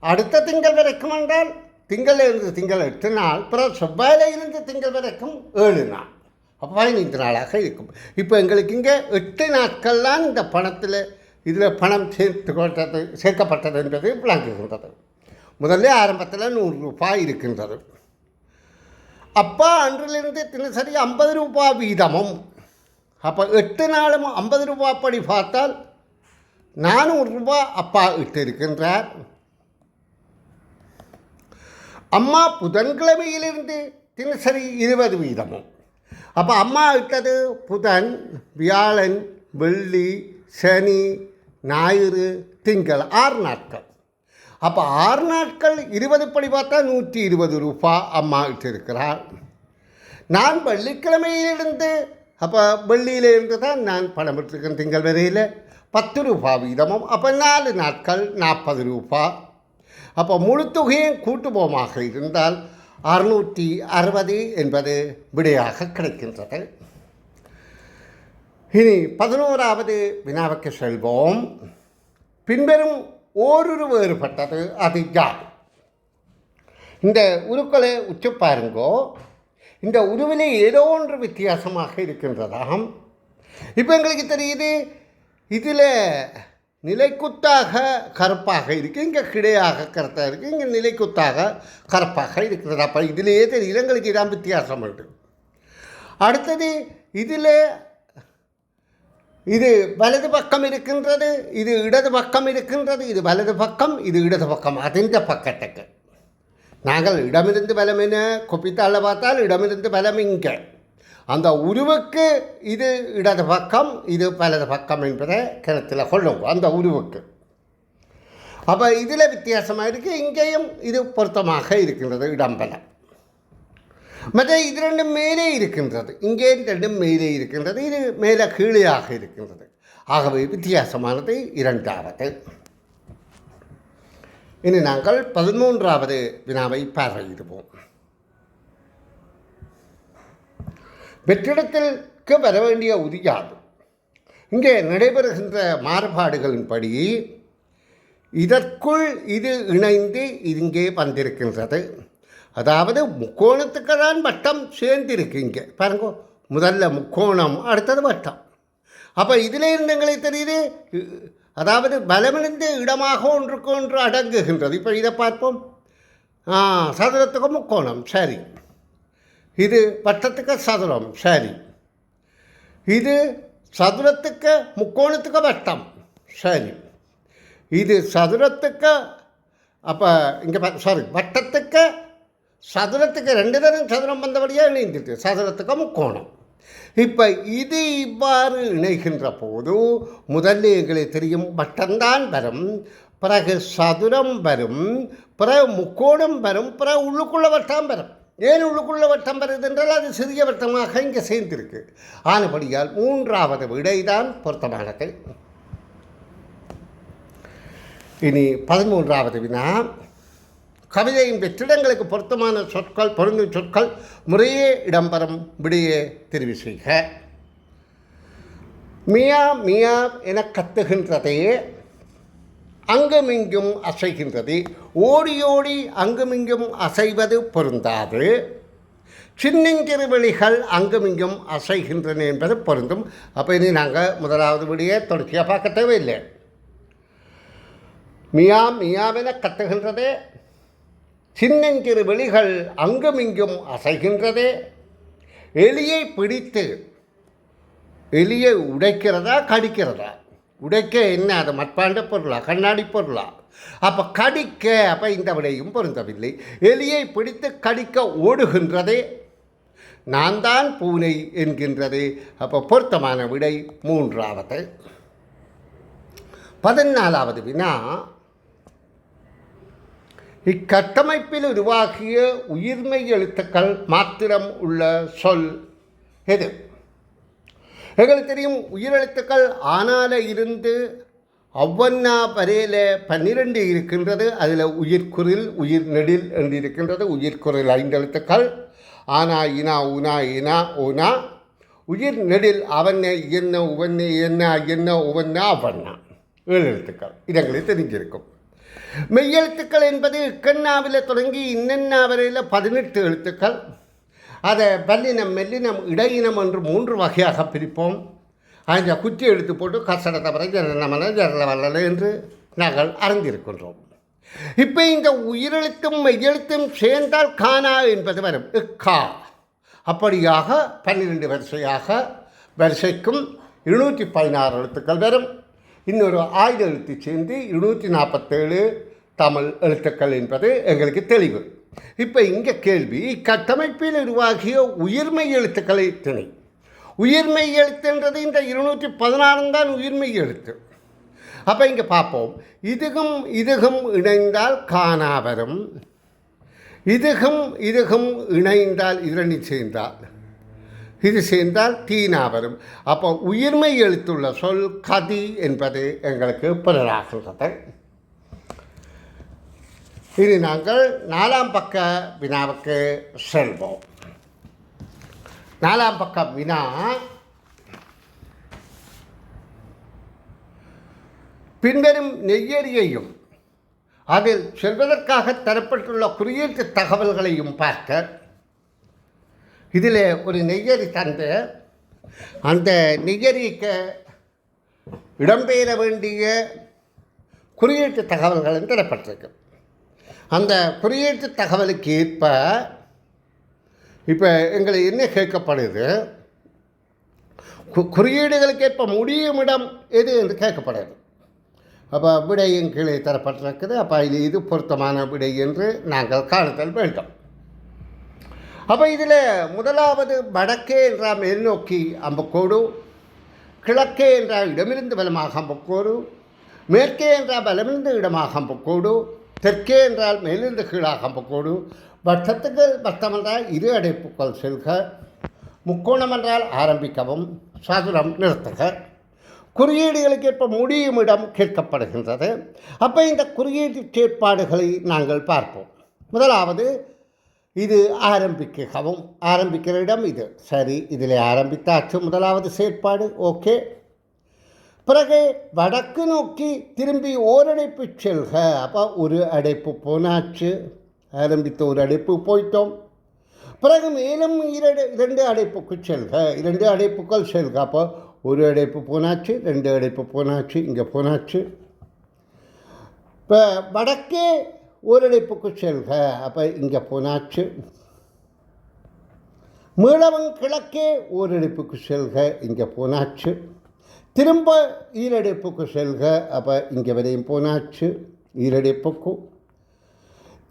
A: அடுத்த திங்கள் வரைக்கும் என்றால் திங்களில் இருந்து திங்கள் 8 நாள், பிறகு செவ்வாயில் இருந்து திங்கள் வரைக்கும் 7 நாள், அப்போ 15 நாளாக இருக்கும். இப்போ எங்களுக்கு இங்கே 8 நாட்கள்லாம் இந்த பணத்தில் இதில் பணம் சேர்க்கப்பட்டது என்பது விளங்குகின்றது. முதல்ல ஆரம்பத்தில் 100 ரூபாய் இருக்கின்றது. அப்பா அன்றிலிருந்து தினசரி 50 ரூபாய் வீதமும். அப்போ 8 நாளும் 50 ரூபாய் படி பார்த்தால் 400 ரூபாய் அப்பா இட்டு இருக்கின்றார். அம்மா புதன்கிழமையிலிருந்து தினசரி 20 வீதமும். அப்போ அம்மா இட்டது புதன், வியாழன், வெள்ளி, சனி, ஞாயிறு, திங்கள், 6 நாட்கள். அப்போ 6 நாட்கள் 20 படி பார்த்தா 120 ரூபாய் அம்மா இட்டிருக்கிறார். நான் வெள்ளிக்கிழமையிலிருந்து, அப்போ வெள்ளியிலிருந்து தான் நான் பணம் விட்டுருக்கேன் திங்கள் வரையில் 10 ரூபாய் வீதமும். அப்போ 4 நாட்கள் 40 ரூபாய். அப்போ முழு தொகையும் கூட்டுபோமாக இருந்தால் 660 என்பது விடையாக கிடைக்கின்றது. இனி 11வது வினாவுக்கு செல்வோம். பின்வரும் ஓருரு வேறுபட்டது அது யார்? இந்த உருக்களை உச்சு பாருங்கோ. இந்த உருவிலே ஏதோ ஒன்று வித்தியாசமாக இருக்கின்றதாம். இப்போ எங்களுக்கு தெரியுது, இதில் நிலைக்குத்தாக கருப்பாக இருக்குது, இங்கே கிடையாக கருத்தாக இருக்குது, இங்கே நிலைக்குத்தாக கருப்பாக இருக்கிறது. அப்போ இதிலேயே தெரியுது எங்களுக்கு இதான் வித்தியாசம் உண்டு. அடுத்தது இதில் இது வலது பக்கம் இருக்கின்றது, இது இடது பக்கம் இருக்கின்றது. இது வலது பக்கம், இது இடது பக்கம். அதிந்த பக்கத்துக்கு நாங்கள் இடமிருந்து பலம் என கொப்பித்தால பார்த்தால் இடமிருந்து பலம் இங்கே. அந்த உருவுக்கு இது இடது பக்கம், இது வலது பக்கம் என்பதை கருத்தில் கொள்ளும் அந்த உருவுக்கு. அப்போ இதில் வித்தியாசமாக இருக்குது. இங்கேயும் இது பொருத்தமாக இருக்கின்றது இடம்பலம். மற்ற இது ரெண்டும் மேலே இருக்கின்றது, இங்கே 2 மேலே இருக்கின்றது, இது மேலே கீழேயாக இருக்கின்றது. ஆகவே வித்தியாசமானது 2வது. இனி நாங்கள் 13வது வினாவை பார்வையிடுவோம். வெற்றிடத்திற்கு வர வேண்டிய உரியாது. இங்கே நடைபெறுகின்ற மாறுபாடுகளின்படி இதற்குள் இது இணைந்து இங்கே வந்திருக்கின்றது. அதாவது முக்கோணத்துக்கு தான் வட்டம் சேர்ந்திருக்கு. இங்கே பாருங்க, முதல்ல முக்கோணம், அடுத்தது வட்டம். அப்போ இதில் இருந்து எங்களுக்கு தெரியுது, அதாவது பலமிழந்த இடமாக ஒன்றுக்கு ஒன்று அடங்குகின்றது. இப்போ இதை பார்ப்போம். சதுரத்துக்கு முக்கோணம், சரி. இது வட்டத்துக்கு சதுரம், சரி. இது சதுரத்துக்கு முக்கோணத்துக்கு வட்டம், சரி. இது சதுரத்துக்கு, அப்போ இங்கே வட்டத்துக்கு சதுரத்துக்கு 2 தரம் சதுரம் வந்தபடியாக இணைந்துட்டு சதுரத்துக்கு முக்கோணம். இப்போ இது இவ்வாறு இணைகின்ற போது முதல்ல எங்களுக்கு தெரியும் வட்டம்தான் வரும், பிறகு சதுரம் வரும், பிறகு முக்கோணம் வரும், பிறகு உள்ளுக்குள்ள வட்டம் வரும். ஏன் உள்ளுக்குள்ள வட்டம் வருது என்றால் அது சிறிய வட்டமாக இங்கே சேர்ந்திருக்கு. ஆனபடியால் 3வது விடைதான் பொருத்தமானது. இனி 13வது வினா. கவிதையின் வெற்றிடங்களுக்கு பொருத்தமான சொற்கள், பொருந்தும் சொற்கள் முறையே இடம்பெறும் விடையே தெரிவு செய்க. மியா மியா என கத்துகின்றதே அங்குமிங்கும் அசைகின்றது, ஓடி ஓடி அங்குமிங்கும் அசைவது பொருந்தாது, சின்னஞ்சிறுவெளிகள் அங்குமிங்கும் அசைகின்றன என்பது பொருந்தும். அப்போ இனி நாங்கள் முதலாவது விடையே தொடர்ச்சியாக பார்க்க தேவையில்லை. மியா மியாவென கத்துகின்றதே, சின்னஞ்சிறு வெளிகள் அங்குமிங்கும் அசைகின்றதே, எலியை பிடித்து, எலியை உடைக்கிறதா கடிக்கிறதா? உடைக்க என்ன, அது மட்பாண்ட பொருளா கண்ணாடி பொருளா? அப்போ கடிக்க, அப்போ இந்த விடையும் பொருந்தவில்லை. எலியை பிடித்து கடிக்க ஓடுகின்றதே, நான் தான் பூனை என்கின்றது. அப்போ பொருத்தமான விடை 3வது. 14வது வினா. இக்கட்டமைப்பில் உருவாகிய உயிர்மை எழுத்துக்கள் மாத்திரம் உள்ள சொல் எது? எங்களுக்கு தெரியும் உயிரெழுத்துக்கள் ஆனால இருந்து ஒவ்வொன்னா வரையில் 12 இருக்கின்றது. அதில் உயிர்குறில், உயிர் நெடில் என்று இருக்கின்றது. உயிர்குறில் 5 எழுத்துக்கள், ஆனா இனா உனா இனா ஓனா. உயிர் நெடில் அவனை என்ன உவன்னு என்ன என்ன உவன்னா அவன்னா 7 எழுத்துக்கள். இது எங்களுக்கு தெரிஞ்சிருக்கும். மெய்யெழுத்துக்கள் என்பது இக்கண்ணாவில் தொடங்கி இன்னென்னா வரையில் 18 எழுத்துக்கள். அதை வல்லினம், மெல்லினம், இடையினம் என்று 3 வகையாக பிரிப்போம். அந்த குச்சி எழுத்து போட்டு கசட தவிர ஜனநமன ஜரல வல்லல என்று நாங்கள் அறிந்திருக்கின்றோம். இப்போ இந்த உயிரெழுத்தும் மெய்யெழுத்தும் சேர்ந்தால் கானா என்பது வரும், இக்கா. அப்படியாக 12 வரிசைக்கும் 216 எழுத்துக்கள் வரும். இன்னொரு 1000 எழுத்து சேர்ந்து 247 தமிழ் எழுத்துக்கள் என்பது எங்களுக்கு தெளிவு. இப்போ இங்கே கேள்வி, கட்டமைப்பில் உருவாகிய உயிர்மை எழுத்துக்களை திணை. உயிர்மை எழுத்துன்றது இந்த 216 தான் உயிர்மை எழுத்து. அப்போ இங்கே பார்ப்போம். இதுகும் இதுகும் இணைந்தால் கானா வரும், இதுகும் இதுகும் இணைந்தால் இதனை சேர்ந்தால் இது சேர்ந்தால் தீனா வரும். அப்போ உயிர்மை எழுத்துள்ள சொல் கதி என்பது எங்களுக்கு புலனாகின்றது. இனி நாங்கள் 4ஆம் பக்க வினாவுக்கு செல்வோம். 4ஆம் பக்க வினா. பின்வரும் நெய்யறியையும் அதில் செல்வதற்காக தரப்பட்டுள்ள குறியீட்டு தகவல்களையும் பார்க்க, இதில் ஒரு நெய்யறி தந்து அந்த நெய்யறிக்கு இடம்பெயர வேண்டிய குறியீட்டு தகவல்களும் தரப்பட்டிருக்கு. அந்த குறியீட்டு தகவலுக்கு ஏற்ப இப்போ எங்களை என்ன கேட்கப்படுது, குறியீடுகளுக்கு ஏற்ப முடியும் இடம் எது என்று கேட்கப்படுது. அப்போ விடையின் கீழே தரப்பட்டிருக்குது. அப்போ இது பொருத்தமான விடை என்று நாங்கள் காணுதல் வேண்டும். அப்போ இதில் முதலாவது வடக்கே என்றால் மேல்நோக்கி அம்புக்கோடு, கிழக்கே என்றால் இடமிருந்து பலமாக அம்புக்கோடு, மேற்கே என்றால் பலமிருந்து இடமாக அம்புக்கோடு, தெற்கே என்றால் மேலிருந்து கீழாக அம்புக்கோடு, வட்டத்துக்கு வட்டம் என்றால் 2 அடைப்புக்கள் செல்க, முக்கோணம் என்றால் ஆரம்பிக்கவும், சதுரம் நிறுத்துக. குறியீடுகளுக்கு ஏற்ப முடியும் இடம் கேட்கப்படுகின்றது. அப்போ இந்த குறியீட்டு செயற்பாடுகளை நாங்கள் பார்ப்போம். முதலாவது இது ஆரம்பிக்கவும், ஆரம்பிக்கிற இடம் இது, சரி. இதில் ஆரம்பித்தாச்சு முதலாவது செயற்பாடு, ஓகே. பிறகு வடக்கு நோக்கி திரும்பி ஓரடைப்பு செல்க. அப்போ ஒரு அடைப்பு போனாச்சு, ஆரம்பித்த ஒரு அடைப்பு போயிட்டோம். பிறகு மேலும் 2 அடைப்புக்கு செல்க, 2 அடைப்புக்கள் செல்க. அப்போ ஒரு அடைப்பு போனாச்சு, 2 அடைப்பு போனாச்சு, இங்கே போனாச்சு. இப்போ வடக்கே ஓரடைப்புக்கு செல்க, அப்போ இங்கே போனாச்சு. மீளவன் கிழக்கே ஓரடைப்புக்கு செல்க, இங்கே போனாச்சு. திரும்ப ஈரடைப்புக்கு செல்க, அப்போ இங்கே வரையும் போனாச்சு ஈரடைப்புக்கு.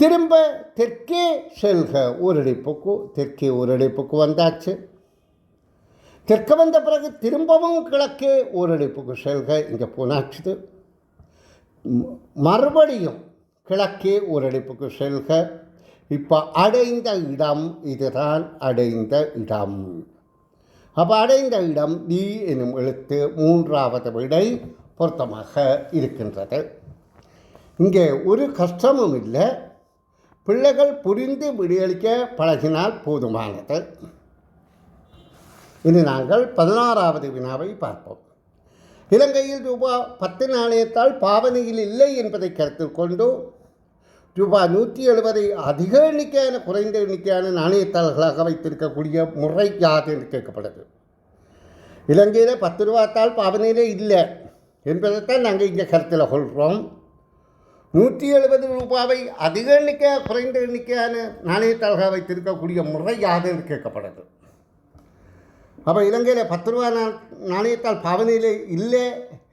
A: திரும்ப தெற்கே செல்க ஓரடைப்புக்கு, தெற்கே ஓரடைப்புக்கு வந்தாச்சு. தெற்க வந்த பிறகு திரும்பவும் கிழக்கே ஓரடைப்புக்கு செல்க, இங்கே போனாச்சு. மறுபடியும் கிழக்கே ஓரடைப்புக்கு செல்க. இப்போ அடைந்த இடம் இதுதான் அடைந்த இடம். அப்போ அடைந்த இடம் டி எனும் எழுத்து 3வது விடை பொருத்தமாக இருக்கின்றது. இங்கே ஒரு கஷ்டமும் இல்லை. பிள்ளைகள் புரிந்து விடியளிக்க பழகினால் போதுமானது. இனி நாங்கள் 16வது வினாவை பார்ப்போம். இலங்கையில் ரூபாய் 10 நாணயத்தால் பாவனையில் இல்லை என்பதை கருத்தில் கொண்டு ரூபாய் 170 அதிக எண்ணிக்கையான குறைந்த எண்ணிக்கையான நாணயத்தாள்களாக வைத்திருக்கக்கூடிய முறை யாது என்று கேட்கப்படுது. இலங்கையில் 10 ரூபாத்தால் பாவனையிலே இல்லை என்பதைத்தான் நாங்கள் இங்கே கருத்தில் கொள்கிறோம். 170 ரூபாவை அதிக எண்ணிக்கையாக குறைந்த எண்ணிக்கையான நாணயத்தாள்களாக வைத்திருக்கக்கூடிய முறை யாது என்று கேட்கப்படுது. அப்போ இலங்கையில் 10 ரூபா நாணயத்தால் பாவனையிலே இல்லை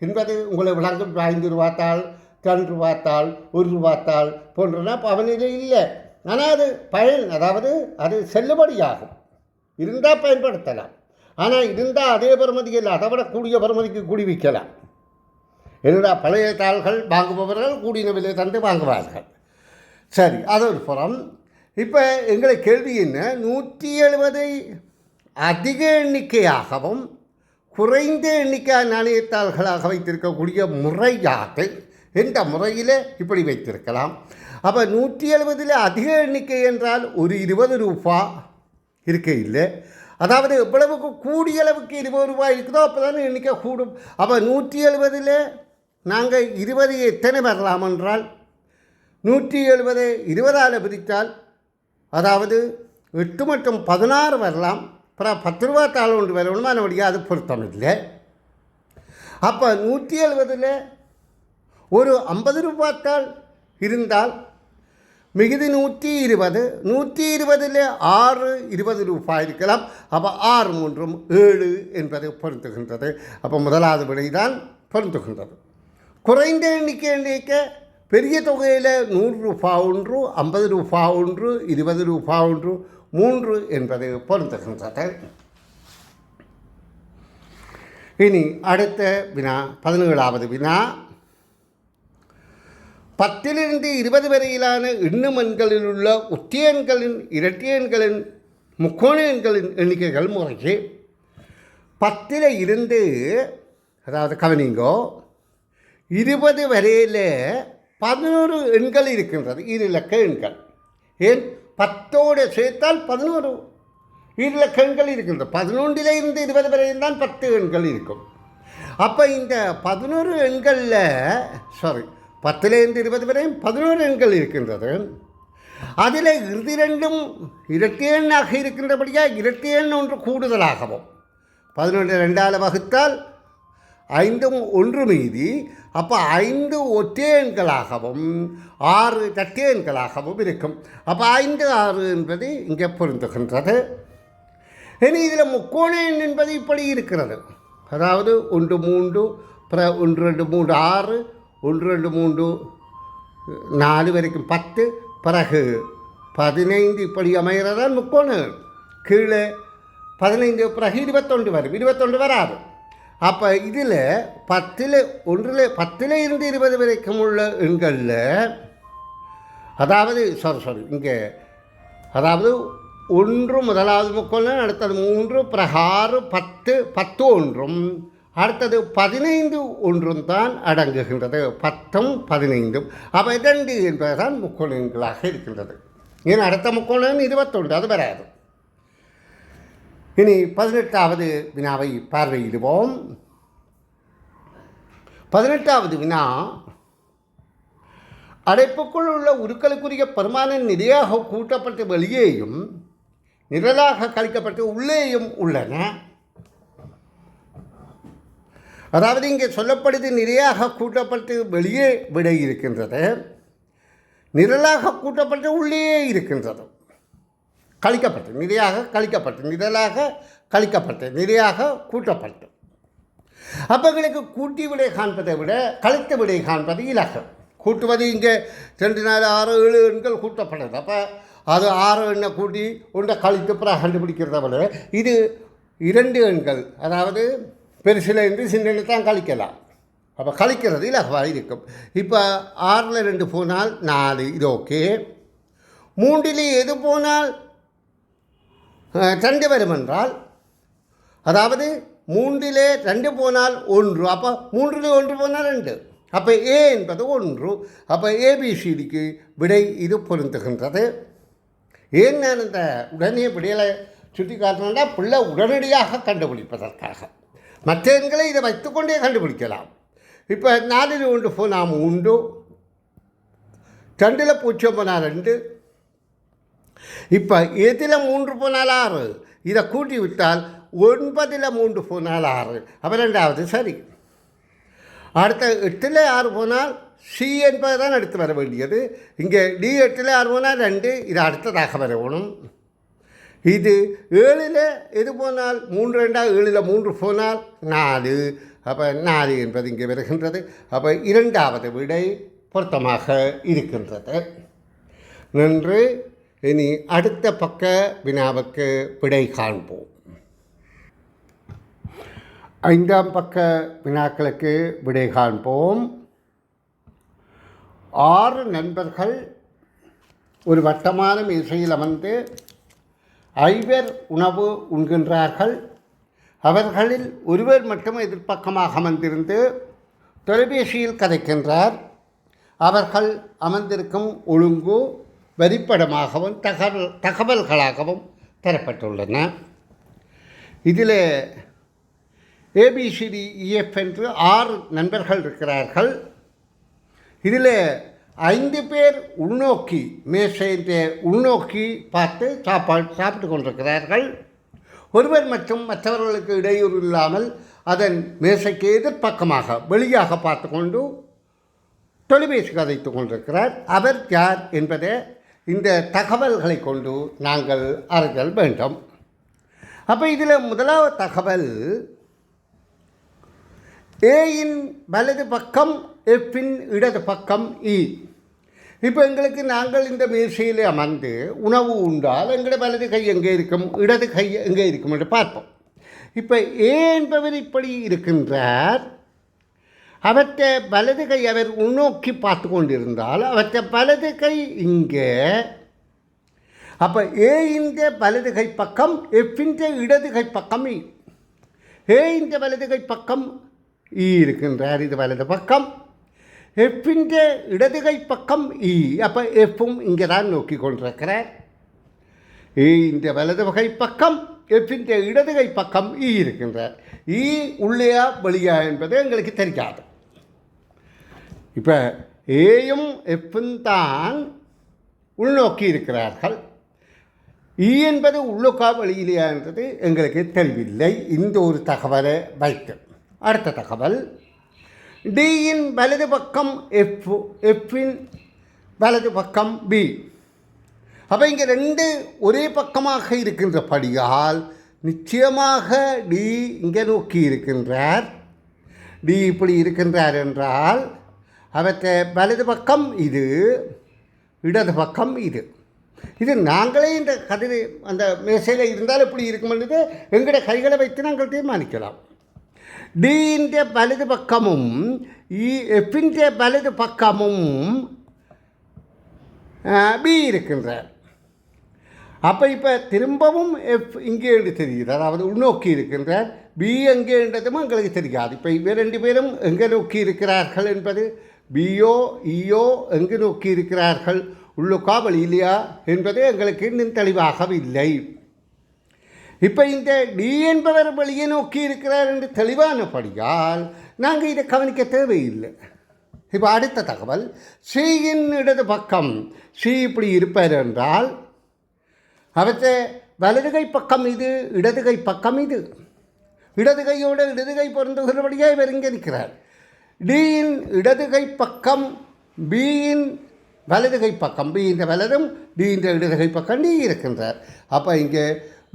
A: என்பது உங்களை விளங்கும். 5 ரூபாத்தாள், 2 ரூபாத்தாள், 1 ரூபாத்தாள் போன்றன பாவனையிலே இல்லை. ஆனால் அது பயன், அதாவது அது செல்லுபடியாகும். இருந்தால் பயன்படுத்தலாம். ஆனால் இருந்தால் அதே பெறுமதி இல்லை, அதை விட கூடிய பெறுமதிக்கு கூடி விற்கலாம். என்னடா பழைய தாள்கள் வாங்குபவர்கள் கூடின விலை தந்து வாங்குவார்கள். சரி, அது ஒரு புறம். இப்போ எங்களை கேள்வி என்ன, 170 அதிக எண்ணிக்கையாகவும் குறைந்த எண்ணிக்கையான நாணயத்தாள்களாக வைத்திருக்கக்கூடிய முறை யாது? எந்த முறையில் இப்படி வைத்திருக்கலாம்? அப்போ 170 அதிக எண்ணிக்கை என்றால் ஒரு 20 ரூபா இருக்க இல்லை. அதாவது எவ்வளவுக்கு கூடிய அளவுக்கு 20 ரூபாய் இருக்குதோ அப்போ தானே எண்ணிக்கை கூடும். அப்போ 170 நாங்கள் 20 எத்தனை வரலாம் என்றால் 170 20ஆல் பிரித்தால் அதாவது 8 மற்றும் 16 வரலாம். அப்புறம் 10 ரூபா தாள் ஒன்று வரணுமா நம்முடைய அது பொருத்தம் இல்லை. அப்போ 170 ஒரு 50 ரூபாத்தாள் இருந்தால் மிகுதி 120. 120 6 20 ரூபாய் இருக்கலாம். அப்போ 6 3 7 என்பது பொருந்துகின்றது. அப்போ முதலாவது விடை தான் பொருந்துகின்றது. குறைந்த எண்ணிக்கை பெரிய தொகையில் 100 ரூபா ஒன்று, 50 ரூபா ஒன்று, 20 ரூபா ஒன்று, 3 என்பது பொருந்துகின்றது. இனி அடுத்த வினா 17வது வினா. 10லிருந்து 20 வரையிலான எண்ணும் எண்களில் உள்ள ஒற்றை எண்களின், இரட்டை எண்களின், முக்கோண எண்களின் எண்ணிக்கைகள் முறையே 10ல் இருந்து, அதாவது கவனிங்கோ, 20 வரையில் 11 எண்கள் இருக்கின்றது, ஈரிலக்க எண்கள். ஏன் 10ஓடு சேர்த்தால் 11 ஈரிலக்க எண்கள் இருக்கின்றது. 11லிருந்து 20 வரையில் தான் 10 எண்கள் இருக்கும். அப்போ இந்த 11 எண்களில் 10லிருந்து 20 வரையும் 11 எண்கள் இருக்கின்றது. அதில் இறுதி ரெண்டும் இரட்டை எண்ணாக இருக்கின்றபடியாக இரட்டை எண் ஒன்று கூடுதலாகவும் 11 2ஆல் வகுத்தால் 5 1 மீதி. அப்போ 5 ஒற்றை எண்களாகவும் 6 இரட்டை எண்களாகவும் இருக்கும். அப்போ 5 6 என்பது இங்கே பொருந்துகின்றது. இனி இதில் முக்கோண எண் என்பது இப்படி இருக்கிறது. அதாவது 1 3 1 2 3 6 1 2 3 4 வரைக்கும் 10, பிறகு 15 இப்படி அமைகிறதான் முக்கோண. கீழே 15 பிறகு 21 வரும், 21 வராது. அப்போ இதில் 10ல் இருந்து 20 வரைக்கும் உள்ள எண்களில், அதாவது இங்கே அதாவது 1 முதலாவது முக்கோணம், அடுத்தது 3, பிறகு 6, 10, 10 ஒன்றும், அடுத்தது 15 ஒன்றும் தான் அடங்குகின்றது. 10ம் 15ம். அப்போ 2 என்பதுதான் முக்கோண எண்களாக இருக்கின்றது. ஏன்னா அடுத்த முக்கோணம் 21, அது வராது. இனி 18வது வினாவை பார்வையிடுவோம். 18வது வினா. அடைப்புக்குள் உள்ள உருக்களுக்குரிய பெருமானின் நிறையாக கூட்டப்பட்டு வெளியேயும் நிரலாக கழிக்கப்பட்டு உள்ளேயும் உள்ளன. அதாவது இங்கே சொல்லப்படுது நிறையாக கூட்டப்பட்டு வெளியே விடை இருக்கின்றது, நிரலாக கூட்டப்பட்டு உள்ளே இருக்கின்றது. கழிக்கப்பட்டு நிறையாக கழிக்கப்பட்டு நிரலாக கழிக்கப்பட்டு நிறையாக கூட்டப்பட்டு. அப்போ எங்களுக்கு கூட்டி விடை காண்பதை விட கழித்த விடை காண்பது இலகு. கூட்டுவது இங்கே 2 4 6 7 எண்கள் கூட்டப்படுது. அப்போ அது 6 எண்ணை கூட்டி ஒன்றை கழித்து பிறகு கண்டுபிடிக்கிறத விட இது 2 எண்கள், அதாவது பெருசிலேருந்து சின்ன தான் கழிக்கலாம். அப்போ கழிக்கிறது இலகுவாக இருக்கும். இப்போ 6ல் 2 போனால் 4, இது ஓகே. 3ல் எது போனால் 2 வரும் என்றால், அதாவது 3ல் 2 போனால் 1, அப்போ 3ல் 1 போனால் 2, அப்போ ஏ என்பது 1. அப்போ ஏபிசிடிக்கு விடை இது பொருந்துகின்றது. ஏன் நான் இந்த உடனே விடையில் சுட்டி காட்டினா பிள்ளை உடனடியாக கண்டுபிடிப்பதற்காக. மற்ற எண்களை இதை வைத்துக்கொண்டே கண்டுபிடிக்கலாம். இப்போ 4ல் 1 போனால் 3, 2ல் 0 போனால் 2, இப்போ எதில் 3 போனால் 6, இதை கூட்டி விட்டால் 9ல் 3 போனால் 6, அப்போ 2வது சரி. அடுத்த 8ல் 6 போனால் சி என்பது தான் அடுத்து வர வேண்டியது. இங்கே டி 8ல் 6 போனால் 2, இது அடுத்ததாக வரணும். இது 7ல் எது போனால் 3 2 7ல் 3 போனால் 4, அப்போ 4 என்பது இங்கே வருகின்றது. அப்போ 2வது விடை பொருத்தமாக இருக்கின்றது. நன்று. இனி அடுத்த பக்க வினாவுக்கு விடை காண்போம். 5ஆம் பக்க வினாக்களுக்கு விடை காண்போம். 6 நண்பர்கள் ஒரு வட்டமான மேசையில் அமர்ந்து 5 உணவு உண்கின்றார்கள். அவர்களில் ஒருவர் மட்டும் எதிர்ப்பக்கமாக அமர்ந்திருந்து தொலைபேசியில் கதைக்கின்றார். அவர்கள் அமர்ந்திருக்கும் ஒழுங்கு வரிப்படமாகவும் தகவல்களாகவும் தரப்பட்டுள்ளன. இதில் ஏபிசிடிஇஎஃப் என்று 6 நண்பர்கள் இருக்கிறார்கள். இதில் 5 பேர் உள்நோக்கி மேசையை உள்நோக்கி பார்த்து சாப்பிட்டு கொண்டிருக்கிறார்கள். ஒருவர் மற்றும் மற்றவர்களுக்கு இடையூறு இல்லாமல் அதன் மேசைக்கு எதிர்ப்பக்கமாக வெளியாக பார்த்து கொண்டு தொலைபேசி கதைத்து கொண்டிருக்கிறார். அவர் யார் என்பதை இந்த தகவல்களை கொண்டு நாங்கள் அறிதல் வேண்டும். அப்போ இதில் முதலாவது தகவல், ஏயின் வலது பக்கம் எஃப்பின் இடது பக்கம் இ. இப்போ எங்களுக்கு நாங்கள் இந்த மேசையில் அமர்ந்து உணவு உண்டால் எங்களோட வலது கை எங்கே இருக்கும், இடது கை எங்கே இருக்கும் என்று பார்ப்போம். இப்போ ஏ என்பவர் இப்படி இருக்கின்றார். அவற்றை வலது கை அவர் உள்நோக்கி பார்த்து கொண்டிருந்தால் அவற்றை வலது கை இங்கே. அப்போ ஏயின் வலது கை பக்கம் எஃப்பின் இடது கை பக்கம் இ. ஏயின் வலது கை பக்கம் இ இருக்கின்றார், இது வலது பக்கம். எஃப்பின் இடது கை பக்கம் இ. அப்போ எஃப்பும் இங்கே தான் நோக்கி கொண்டிருக்கிறார். ஏயின் வலது கை பக்கம் எஃப்பின் இடது கை பக்கம் இ இருக்கின்றார். இ உள்ளேயா வெளியா என்பது எங்களுக்கு தெரியாது. இப்போ ஏயும் எஃப்பும் தான் உள்நோக்கி இருக்கிறார்கள். இ என்பது உள்ளுக்கா வெளியிலையா என்றது எங்களுக்கு தெரியவில்லை. இந்த ஒரு தகவலை வைத்து அடுத்த தகவல், டியின் வலது பக்கம் எஃப்பின் வலது பக்கம் பி. அப்போ இங்கே 2 ஒரே பக்கமாக இருக்கின்றபடியால் நிச்சயமாக டி இங்கே நோக்கி இருக்கின்றார். டி இப்படி இருக்கின்றார் என்றால் அவற்றை வலது பக்கம் இது, இடது பக்கம் இது. இது நாங்களே இந்த கதிரை அந்த மேசையில் இருந்தால் எப்படி இருக்குமென்றது எங்களோட கைகளை வைத்து நாங்கள் தீர்மானிக்கலாம். டியின் வலது பக்கமும் எஃப்பின் வலது பக்கமும் பி இருக்கின்றார். அப்போ இப்போ திரும்பவும் எஃப் இங்கே என்று தெரியுது, அதாவது உள்நோக்கி இருக்கின்றார். பி எங்கே என்றதும் எங்களுக்கு தெரியாது. இப்போ இவ 2 பேரும் எங்கே நோக்கி இருக்கிறார்கள் என்பது, பியோ ஈயோ எங்கு நோக்கி இருக்கிறார்கள், உள்ளுக்கா வெளியிலையா என்பது எங்களுக்கு இன்னும் தெளிவாகவில்லை. இப்போ இந்த டி என்பவர் வெளியே நோக்கி இருக்கிறார் என்று தெளிவானபடியால் நாங்கள் இதை கவனிக்க தேவையில்லை. இப்போ அடுத்த தகவல், சியின் இடது பக்கம் சி இப்படி இருப்பார் என்றால் அவற்றை வலதுகை பக்கம் இது, இடதுகை பக்கம் இது. இடது கையோடு இடது கை பொருந்துகிறபடியாக இவர் இங்கே இருக்கிறார். டியின் இடது கை பக்கம் பியின் வலது கை பக்கம், பி இந்த வலதும் டி இந்த இடது கை பக்கம் டி இருக்கின்றார். அப்போ இங்கே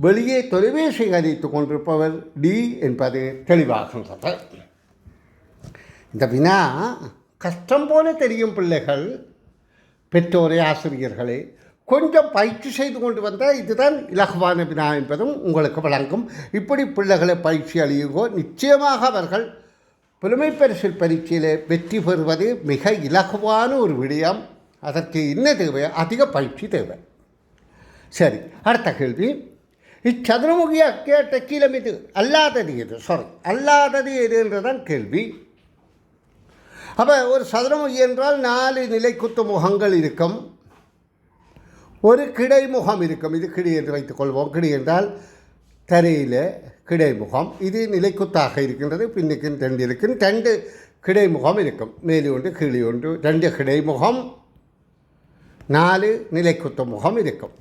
A: வெளியே தொலைபேசி அழைத்து கொண்டிருப்பவர் டி என்பது தெளிவாகின்றது. இந்த வினா கஷ்டம் போல தெரியும் பிள்ளைகள், பெற்றோரே ஆசிரியர்களே கொஞ்சம் பயிற்சி செய்து கொண்டு வந்தால் இதுதான் இலகுவான வினா என்பதும் உங்களுக்கு வழங்கும். இப்படி பிள்ளைகளை பயிற்சி அளியுங்கோ, நிச்சயமாக அவர்கள் புலமை பரிசில் பரீட்சையில் வெற்றி பெறுவது மிக இலகுவான ஒரு விடயம். அதற்கு என்ன தேவை? அதிக பயிற்சி தேவை. சரி, அடுத்த கேள்வி. இச்சதுரமுகிய கேட்ட கீழம் இது அல்லாதது எது? அல்லாதது எது என்றுதான் கேள்வி. அப்போ ஒரு சதுரமுகி என்றால் 4 நிலைக்குத்து முகங்கள் இருக்கும், ஒரு கிடைமுகம் இருக்கும். இது கிடி என்று வைத்துக்கொள்வோம். கிடி என்றால் தரையில் கிடைமுகம். இது நிலைக்குத்தாக இருக்கின்றது. பின்னுக்கு 2 இருக்கும், 2 கிடைமுகம் இருக்கும். மேலே ஒன்று கீழே ஒன்று, 2 கிடைமுகம், 4 நிலைக்குத்து முகம் இருக்கும்.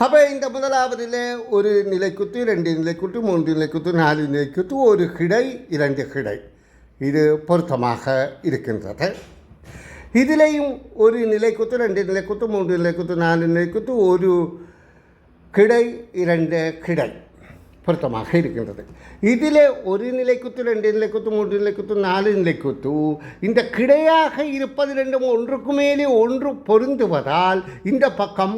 A: அப்போ இந்த முதலாவதில் ஒரு நிலைக்குத்து, 2 நிலைக்குத்து, 3 நிலைக்குத்து, 4 நிலைக்குத்து, ஒரு கிடை, 2 கிடை. இது பொருத்தமாக இருக்கின்றது. இதிலேயும் ஒரு நிலைக்குத்து, 2 நிலைக்குத்து, 3 நிலைக்குத்து, 4 நிலைக்குத்து, ஒரு கிடை, 2 கிடை பொருத்தமாக இருக்கின்றது. இதில் ஒரு நிலைக்குத்து, 2 நிலைக்குத்து, 3 நிலைக்குத்து, 4 நிலைக்குத்து இந்த கிடையாக இருப்பது ரெண்டும் ஒன்றுக்கு மேலே ஒன்று பொருந்துவதால் இந்த பக்கம்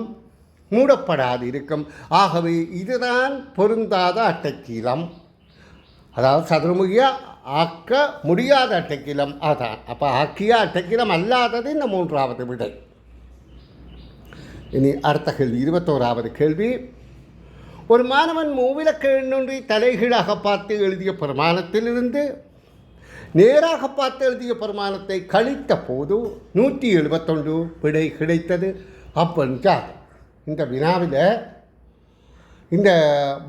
A: மூடப்படாது இருக்கும். ஆகவே இதுதான் பொருந்தாத அட்டைக்கீலம், அதாவது சதுரமுகியாக ஆக்க முடியாத அட்டைக்கீலம் அதான். அப்போ ஆக்கிய அட்டைக்கீலம் அல்லாதது இந்த 3வது விடை. இனி அடுத்த கேள்வி, 21வது கேள்வி. ஒரு மாணவன் மூவிலக்க எண்ணொன்றை தலைகீழாக பார்த்து எழுதிய பிரமாணத்திலிருந்து நேராக பார்த்து எழுதிய பிரமாணத்தை கழித்த போது 171 விடை கிடைத்தது. அப்படின்றார். இந்த வினாவில் இந்த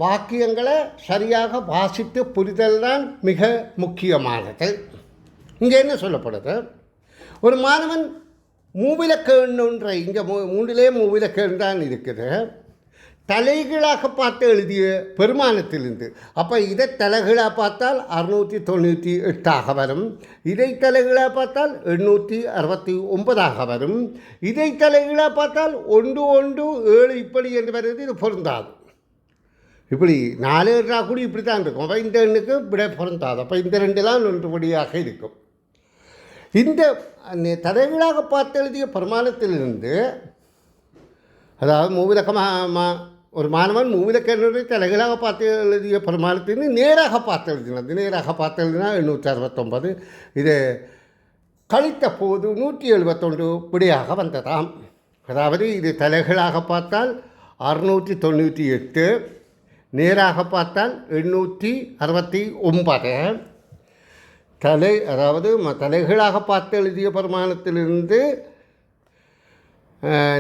A: வாக்கியங்களை சரியாக வாசித்து புரிதல் தான் மிக முக்கியமானது. இங்கே என்ன சொல்லப்படுது? ஒரு மாணவன் மூவிலக்க எண்ணொன்றை, இங்கே 3லே மூவிலக்க எண் தான் இருக்குது, தலைகீழாக பார்த்து எழுதிய பெருமானத்திலிருந்து. அப்போ இதை தலைகீழாக பார்த்தால் 698 வரும், இதை தலைகீழாக பார்த்தால் 869 வரும், இதை தலைகீழாக பார்த்தால் 117 இப்படி என்று வருது. இது பொருந்தாது. இப்படி 4 என்றால் கூட இப்படி தான் இருக்கும். அப்போ இந்த எண்ணுக்கு விட பொருந்தாது. அப்போ இந்த 2 தான் ஒன்றுபடியாக இருக்கும். இந்த தலைகீழாக பார்த்து எழுதிய பிரமாணத்திலிருந்து, அதாவது மூவிலக்கமாக ஒரு மாணவன் மூவிலக்க தலைகளாக பார்த்து எழுதிய பிரமாணத்திலிருந்து நேராக பார்த்து எழுதினது. நேராக பார்த்து எழுதினா 869, இது கழித்த போது 171 விடையாக வந்ததாம். அதாவது இது தலைகளாக பார்த்தால் 698, நேராக பார்த்தால் 869. அதாவது தலைகளாக பார்த்து எழுதிய பிரமாணத்திலிருந்து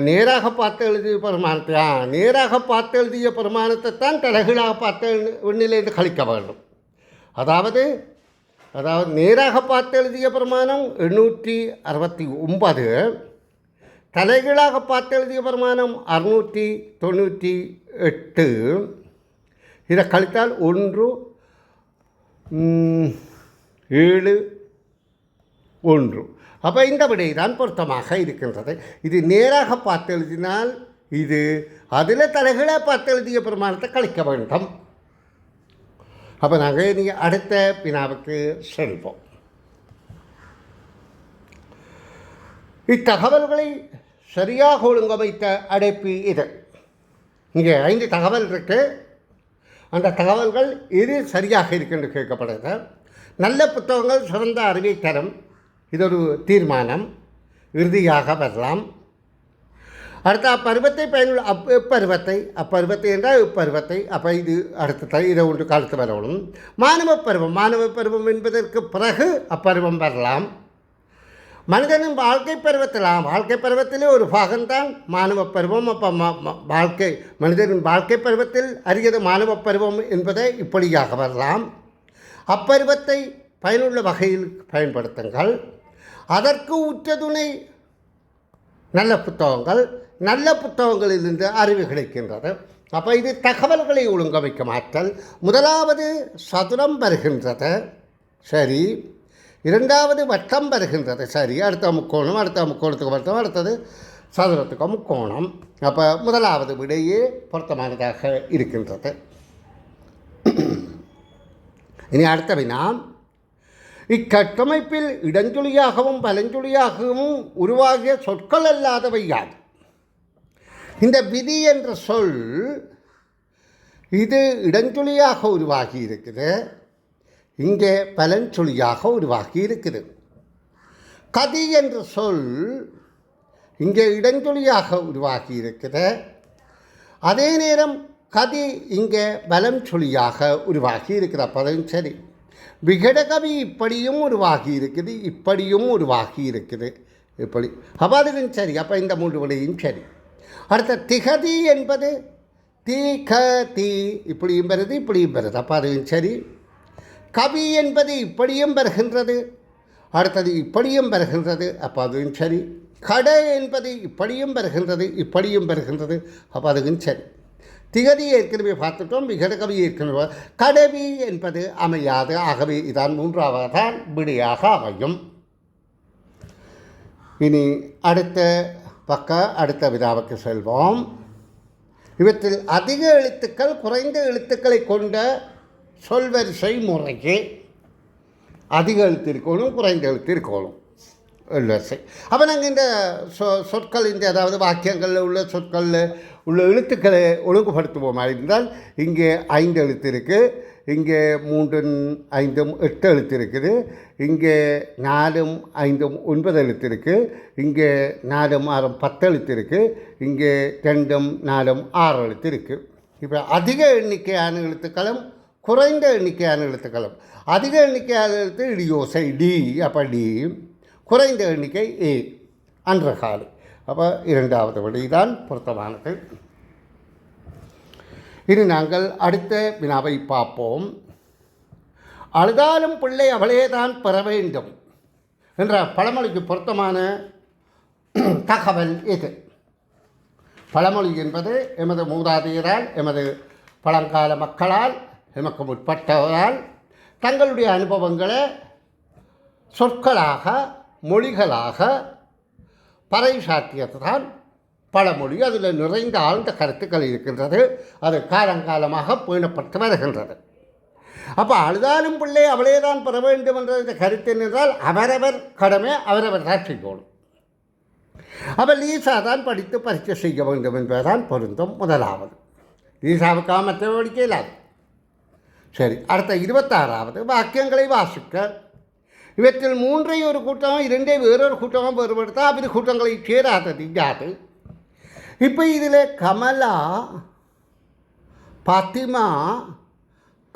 A: நேராக பார்த்து எழுதிய பிரமாணத்தை, நேராக பார்த்து எழுதிய பிரமாணத்தை தான் தலைகீழாக பார்த்த எண்ணிலிருந்து கழிக்க வேண்டும். அதாவது நேராக பார்த்து எழுதிய பிரமாணம் 869, தலைகீழாக பார்த்து எழுதிய பிரமாணம் 698. இதை கழித்தால் 1 7 1. அப்போ இந்த விடை தான் பொருத்தமாக இருக்கின்றது. இது நேராக பார்த்து எழுதினால் இது அதில் தலைகளாக பார்த்து எழுதிய பிரமாணத்தை கழிக்க வேண்டும். அப்போ நாங்கள் இனி அடுத்த வினாவுக்கு செல்வோம். இத்தகவல்களை சரியாக ஒழுங்கமைத்த அடைப்பு இது. இங்கே 5 தகவல் இருக்குது. அந்த தகவல்கள் எது சரியாக இருக்குன்னு கேட்கப்படுது. நல்ல புத்தகங்கள் சிறந்த அறிவை தரும், இது ஒரு தீர்மானம், இறுதியாக வரலாம். அடுத்த அப்பருவத்தை பயனுள்ள அப்பருவத்தை என்றால் இப்பருவத்தை, அப்போ இது அடுத்த இதை ஒன்று காலத்து வரணும். மாணவ பருவம் என்பதற்கு பிறகு அப்பருவம் வரலாம். மனிதனின் வாழ்க்கை பருவத்திலே ஒரு பாகம்தான் மாணவ பருவம். அப்போ மனிதனின் வாழ்க்கை பருவத்தில் அரியது மாணவ பருவம் என்பதை இப்படியாக வரலாம். அப்பருவத்தை பயனுள்ள வகையில் பயன்படுத்துங்கள். அதற்கு உற்ற துணை நல்ல புத்தகங்களிலிருந்து அறிவு கிடைக்கின்றது. அப்போ இது தகவல்களை ஒழுங்கமைக்கும் ஆற்றல். முதலாவது சதுரம் வருகின்றது, சரி. இரண்டாவது வட்டம் வருகின்றது, சரி. அடுத்த முக்கோணம், அடுத்த முக்கோணத்துக்கு வட்டம், அடுத்தது சதுரத்துக்கு முக்கோணம். அப்போ முதலாவது விடையே பொருத்தமானதாக இருக்கின்றது. இனி அடுத்த வினா, இக்கட்டமைப்பில் இடஞ்சொலியாகவும் பலஞ்சொலியாகவும் உருவாகிய சொற்கள் அல்லாதவை யாது? இந்த விதி என்ற சொல் இது இடஞ்சொலியாக உருவாகி இருக்குது, இங்கே பலஞ்சொலியாக உருவாகி இருக்குது. கதி என்ற சொல் இங்கே இடஞ்சொலியாக உருவாகி இருக்குது, அதே நேரம் கதி இங்கே பலம் சொல்லியாக உருவாகி இருக்கிற பதம் சரி. விகடகவி இப்படியும் உருவாகி இருக்குது, இப்படியும் உருவாகி இருக்குது, இப்படி. அப்போ அதுக்கும் சரி. அப்போ இந்த மூன்று விடையும் சரி. அடுத்த திகதி என்பது தி க தி இப்படியும் வருது, இப்படியும் வருது, அப்போ அதுவும் சரி. கவி என்பது இப்படியும் வருகின்றது, அடுத்தது இப்படியும் வருகின்றது, அப்போ அதுவும் சரி. கட என்பது இப்படியும் வருகின்றது, இப்படியும் வருகின்றது, அப்போ அதுவும் சரி. திகதி ஏற்கனவே பார்த்துட்டோம், விகடகவி ஏற்கனவே. கடவி என்பது அமையாது, ஆகவே இதான் மூன்றாவது தான் விடையாக அமையும். இனி அடுத்த வினாவுக்கு செல்வோம். இவற்றில் அதிக எழுத்துக்கள் குறைந்த எழுத்துக்களை கொண்ட சொல்வரிசை முறைக்கு அதிக எழுத்து இருக்கணும், குறைந்த எழுத்து இருக்கணும் வரிசை. அப்போ நாங்கள் இந்த சொற்கள், இந்த அதாவது வாக்கியங்களில் உள்ள சொற்களில் உள்ள எழுத்துக்களை ஒழுங்குபடுத்துவோமா இருந்தால், இங்கே 5 எழுத்து இருக்குது, இங்கே 3 5 8 எழுத்து இருக்குது, இங்கே 4 5 9 எழுத்து இருக்குது, இங்கே 4 6 10 எழுத்து இருக்குது, இங்கே 2 4 6 எழுத்து இருக்குது. இப்போ அதிக எண்ணிக்கையான எழுத்துக்களும் குறைந்த எண்ணிக்கையான எழுத்துக்களும். அதிக எண்ணிக்கையான எழுத்து இடியோசை டி, அப்போ டி. குறைந்த எண்ணிக்கை ஏ, அன்றகாலு. அப்போ இரண்டாவது வழிதான் பொருத்தமானது. இனி நாங்கள் அடுத்த வினாவை பார்ப்போம். அழுதாலும் பிள்ளை அவளே தான் பெற வேண்டும் என்ற பழமொழிக்கு பொருத்தமான தகவல் இது. பழமொழி என்பது எமது மூதாதையரால், எமது பழங்கால மக்களால், எமக்கு முற்பட்டவரால் தங்களுடைய அனுபவங்களை சொற்களாக, மொழிகளாக பறைசாற்றியதுதான் பழமொழி. அதில் நிறைந்த ஆழ்ந்த கருத்துக்கள் இருக்கின்றது. அது காலங்காலமாக பேணப்பட்டு வருகின்றது. அப்போ அழுதாலும் பிள்ளை அவளே தான் பெற வேண்டும் என்ற இந்த கருத்து என்றால் அவரவர் கடமை அவரவர் தான் செய்யணும். அப்போ லீசா தான் படித்து பரீட்சை செய்ய வேண்டும் என்பதுதான் பொருந்தும். முதலாவது லீசாவுக்காக மற்ற படிக்க இல்லாது. சரி, அடுத்த 26வது வாக்கியங்களை வாசிக்க. இவற்றில் 3ஐ ஒரு கூட்டமாக 2ஐ வேறொரு கூட்டமாக வேறுபடுத்தால் அப்படி கூட்டங்களை சேராதது யாது? இப்போ இதில் கமலா, பாத்திமா,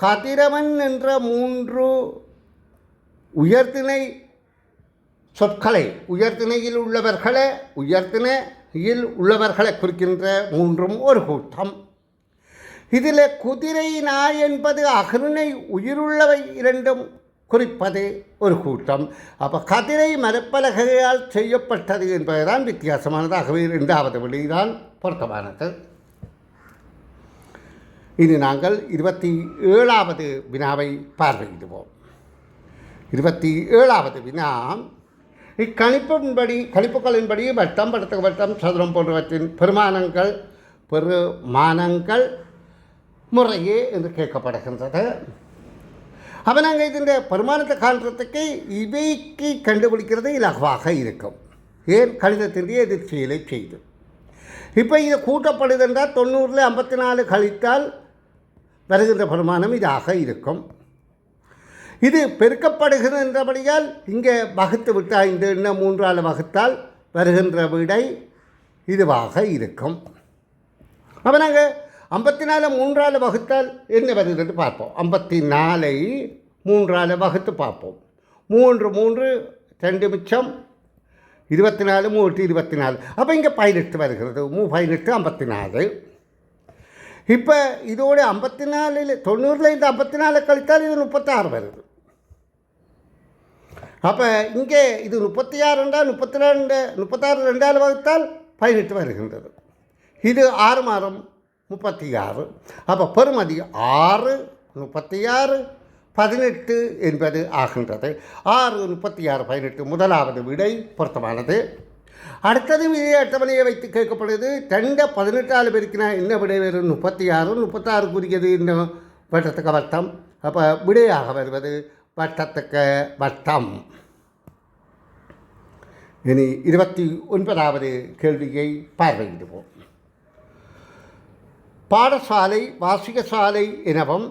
A: கதிரவன் என்ற 3 உயர்திணை சொற்களை, உயர்திணையில் உள்ளவர்களை குறிக்கின்ற 3ம் ஒரு கூட்டம். இதில் குதிரை, நாய் என்பது அகரிணை உயிருள்ளவை 2ம் குறிப்பது ஒரு கூட்டம். அப்போ கதிரை மரப்பலகையால் செய்யப்பட்டது என்பதுதான் வித்தியாசமானது. ஆகவே 2வது விடைதான் பொருத்தமானது. இனி நாங்கள் 27வது வினாவை பார்வையிடுவோம். 27வது வினா, கணிப்புகளின்படி வட்டம், படத்துக்கு வட்டம், சதுரம் போன்றவற்றின் பெருமானங்கள் முறையே என்று கேட்கப்படுகின்றது. அப்போ நாங்கள் இந்த பெருமானத்தை காண்றதுக்கு இவைக்கு கண்டுபிடிக்கிறது இலகுவாக இருக்கும். ஏன்? கணிதத்தினுடைய எதிர்ச்சியலை செய்து. இப்போ இது கூட்டப்படுதென்றால் 90ல் 54 கழித்தால் வருகின்ற பெருமானம் இதாக இருக்கும். இது பெருக்கப்படுகின்றபடியால் இங்கே வகுத்து விட்டு 5 இன்னும் 3ஆல் வகுத்தால் வருகின்ற விடை இதுவாக இருக்கும். அப்போ நாங்கள் 54 3ஆல் வகுத்தால் என்ன வருகிறது பார்ப்போம். 54ஐ 3ஆல் வகுத்து பார்ப்போம். 3 2 மிச்சம் 24, 3 24. அப்போ இங்கே 18 வருகிறது. 18 54. இப்போ இதோட 54 90ல் இந்த 54 கழித்தால் இது 36 வருது. அப்போ இங்கே இது 36 என்றால் 36 2ஆல் வகுத்தால் 18 வருகின்றது. இது 6 மாதம் 36. அப்போ பெறுமதி 6 36 18 என்பது ஆகின்றது. 6 36 18 முதலாவது விடை பொருத்தமானது. அடுத்தது இதே அட்டவணையை வைத்து கேட்கப்படுது. 2 18 பெருக்கினா என்ன விடை வரும்? 36. 36க்குரியது இன்னும் வட்டத்துக்கு வட்டம். அப்போ விடையாக வருவது வட்டத்துக்கு வட்டம். இனி 29வது கேள்வியை பார்வையிடுவோம். பாடசாலை வாசிகசாலை எனவும்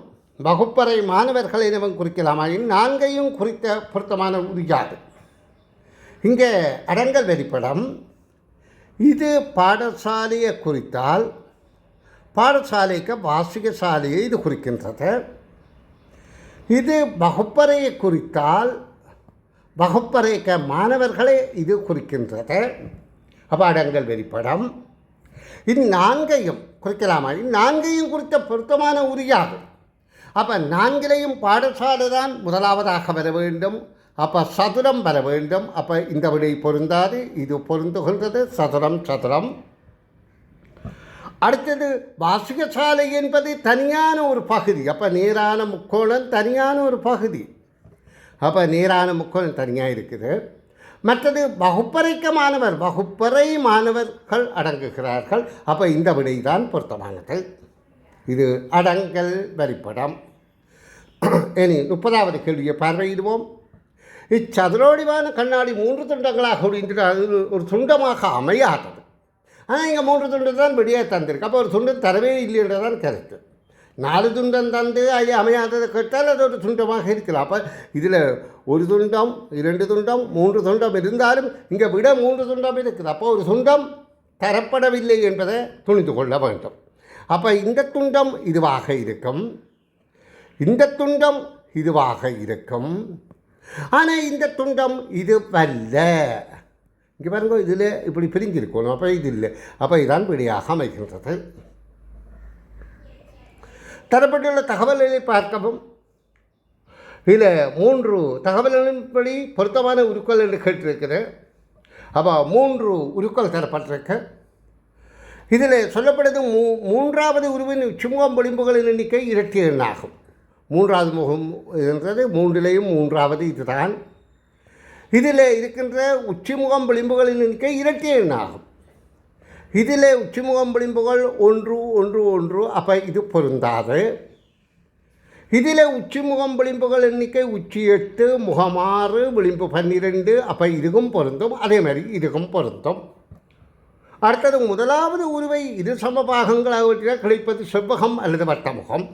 A: வகுப்பறை மாணவர்கள் எனவும் குறிக்கலாமாயின் 4ஐயும் குறித்த பொருத்தமான உரியாது. இங்கே அடங்கல் வெளிப்படம். இது பாடசாலையை குறித்தால் பாடசாலைக்கு வாசிகசாலையை இது குறிக்கின்றது. இது வகுப்பறையை குறித்தால் வகுப்பறைக்கு மாணவர்களே இது குறிக்கின்றது. அப்போ அடங்கல் வெளிப்படம். இது 4ஐயும் குறிக்கலாமா? 4ஐயும் குறித்த பொருத்தமான உரியாது. அப்போ 4லையும் பாடசாலை தான் முதலாவதாக வர வேண்டும். அப்போ சதுரம் வர வேண்டும். அப்போ இந்த விடை பொருந்தாது, இது பொருந்துகின்றது. சதுரம் சதுரம். அடுத்தது வாசிகசாலை என்பது தனியான ஒரு பகுதி. அப்போ நேரான முக்கோணம் தனியான ஒரு பகுதி. அப்போ நேரான முக்கோணம் தனியாக இருக்குது. மற்றது வகுப்பறைக்கு வகுப்பறை மாணவர்கள் அடங்குகிறார்கள். அப்போ இந்த விடை தான் பொருத்தமானது. இது அடங்கல் வரிப்படம். இனி 30வது கேள்வியை பார்வையிடுவோம். இச்சதுரோடிவான கண்ணாடி 3 துண்டங்களாக உடைந்து அது ஒரு துண்டமாக அமையாதது. ஆனால் இங்கே 3 துண்டு தான் வெளியே தந்திருக்கு. அப்போ ஒரு துண்டம் தரவே இல்லைன்றதான் கருத்து. 4 துண்டம் தந்து அது அமையாததை கேட்டால் அது ஒரு துண்டமாக இருக்கலாம். அப்போ இதில் ஒரு துண்டம் 2 துண்டம் 3 துண்டம் இருந்தாலும் இங்கே விட 3 துண்டம் இருக்குது. அப்போ ஒரு துண்டம் தரப்படவில்லை என்பதை துணிந்து கொள்ள வேண்டும். அப்போ இந்த துண்டம் இதுவாக இருக்கும், இந்த துண்டம் இதுவாக இருக்கும். ஆனால் இந்த துண்டம் இது வல்ல. இங்கே பாருங்க, இதில் இப்படி பிரிஞ்சிருக்கணும். அப்போ இது இல்லை. அப்போ இதுதான் விடையாக அமைகின்றது. தரப்பட்டுள்ள தகவல்களை பார்க்கவும். இதில் 3 தகவல்களின்படி பொருத்தமான உருக்கள் என்று கேட்டிருக்கிறது. அப்போ 3 உருக்கள் தரப்பட்டிருக்கு. இதில் சொல்லப்படுது 3வது உருவின் உச்சிமுகம் விளிம்புகளின் எண்ணிக்கை இரட்டை எண்ணாகும். 3வது முகம் என்றது 3லேயும் 3வது இதுதான். இதில் இருக்கின்ற உச்சிமுகம் விளிம்புகளின் எண்ணிக்கை இரட்டை எண்ணாகும். இதில் உச்சிமுகம் விளிம்புகள் 1 1 1. அப்போ இது பொருந்தாது. இதில் உச்சிமுகம் விளிம்புகள் எண்ணிக்கை உச்சி 8 முகம் 6 விளிம்பு 12. அப்போ இதுவும் பொருந்தும். அதே மாதிரி இதுவும் பொருந்தும். அடுத்தது முதலாவது உருவை இரு சமபாகங்களாக கிடைப்பது செவ்வகம் அல்லது வட்டமுகம்.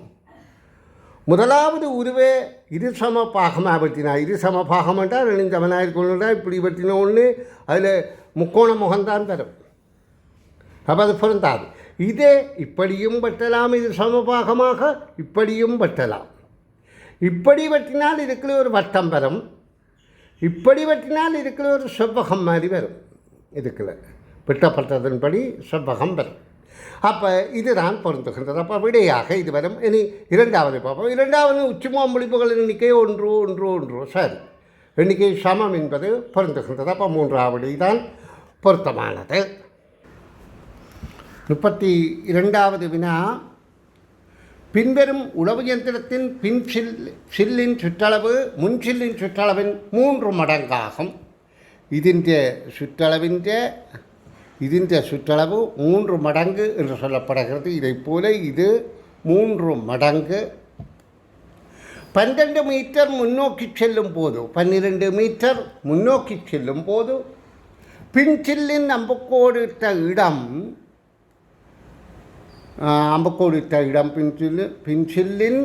A: முதலாவது உருவே இரு சமபாகமாக வெட்டினா, இரு சமபாகம் என்றால் 2 சமனாக இருக்கணும்னா இப்படி வெட்டின ஒன்று அதில் முக்கோண முகம்தான் தரும். அப்போ அது பொருந்தாது. இதே இப்படியும் வெட்டலாம், இது சமபாகமாக இப்படியும் வெட்டலாம். இப்படி வெட்டினால் இதுக்குள்ள ஒரு வட்டம் வரும், இப்படி வெட்டினால் இதுக்குள்ள ஒரு செவ்வகம் மாதிரி வரும். இதுக்குள்ள வெட்டப்பட்டதன்படி செவ்வகம் வரும். அப்போ இதுதான் பொருந்துகின்றது. அப்போ விடையாக இது வரும். இனி 2வது பார்ப்போம். 2வது உச்சிமுகம் விளிம்புகளின் எண்ணிக்கை 1 1 1. சரி, எண்ணிக்கை சமம் என்பது பொருந்துகின்றது. அப்போ 3வது தான் பொருத்தமானது. 32வது வினா. பின்வரும் உழவு இயந்திரத்தின் பின் சில்லின் சுற்றளவு முன் சில்லின் சுற்றளவின் 3 மடங்காகும். ഇതിൻ്റെ சுற்றளவு 3 மடங்கு என்று சொல்லப்படுகிறது. இதைப் போல இது 3 மடங்கு. 12 மீட்டர் முன்னோக்கி செல்லும் போது 12 மீட்டர் முன்னோக்கி செல்லும் போது பின்சில்லின் அம்புக்கோடிட்ட இடம் பின்சில்லின்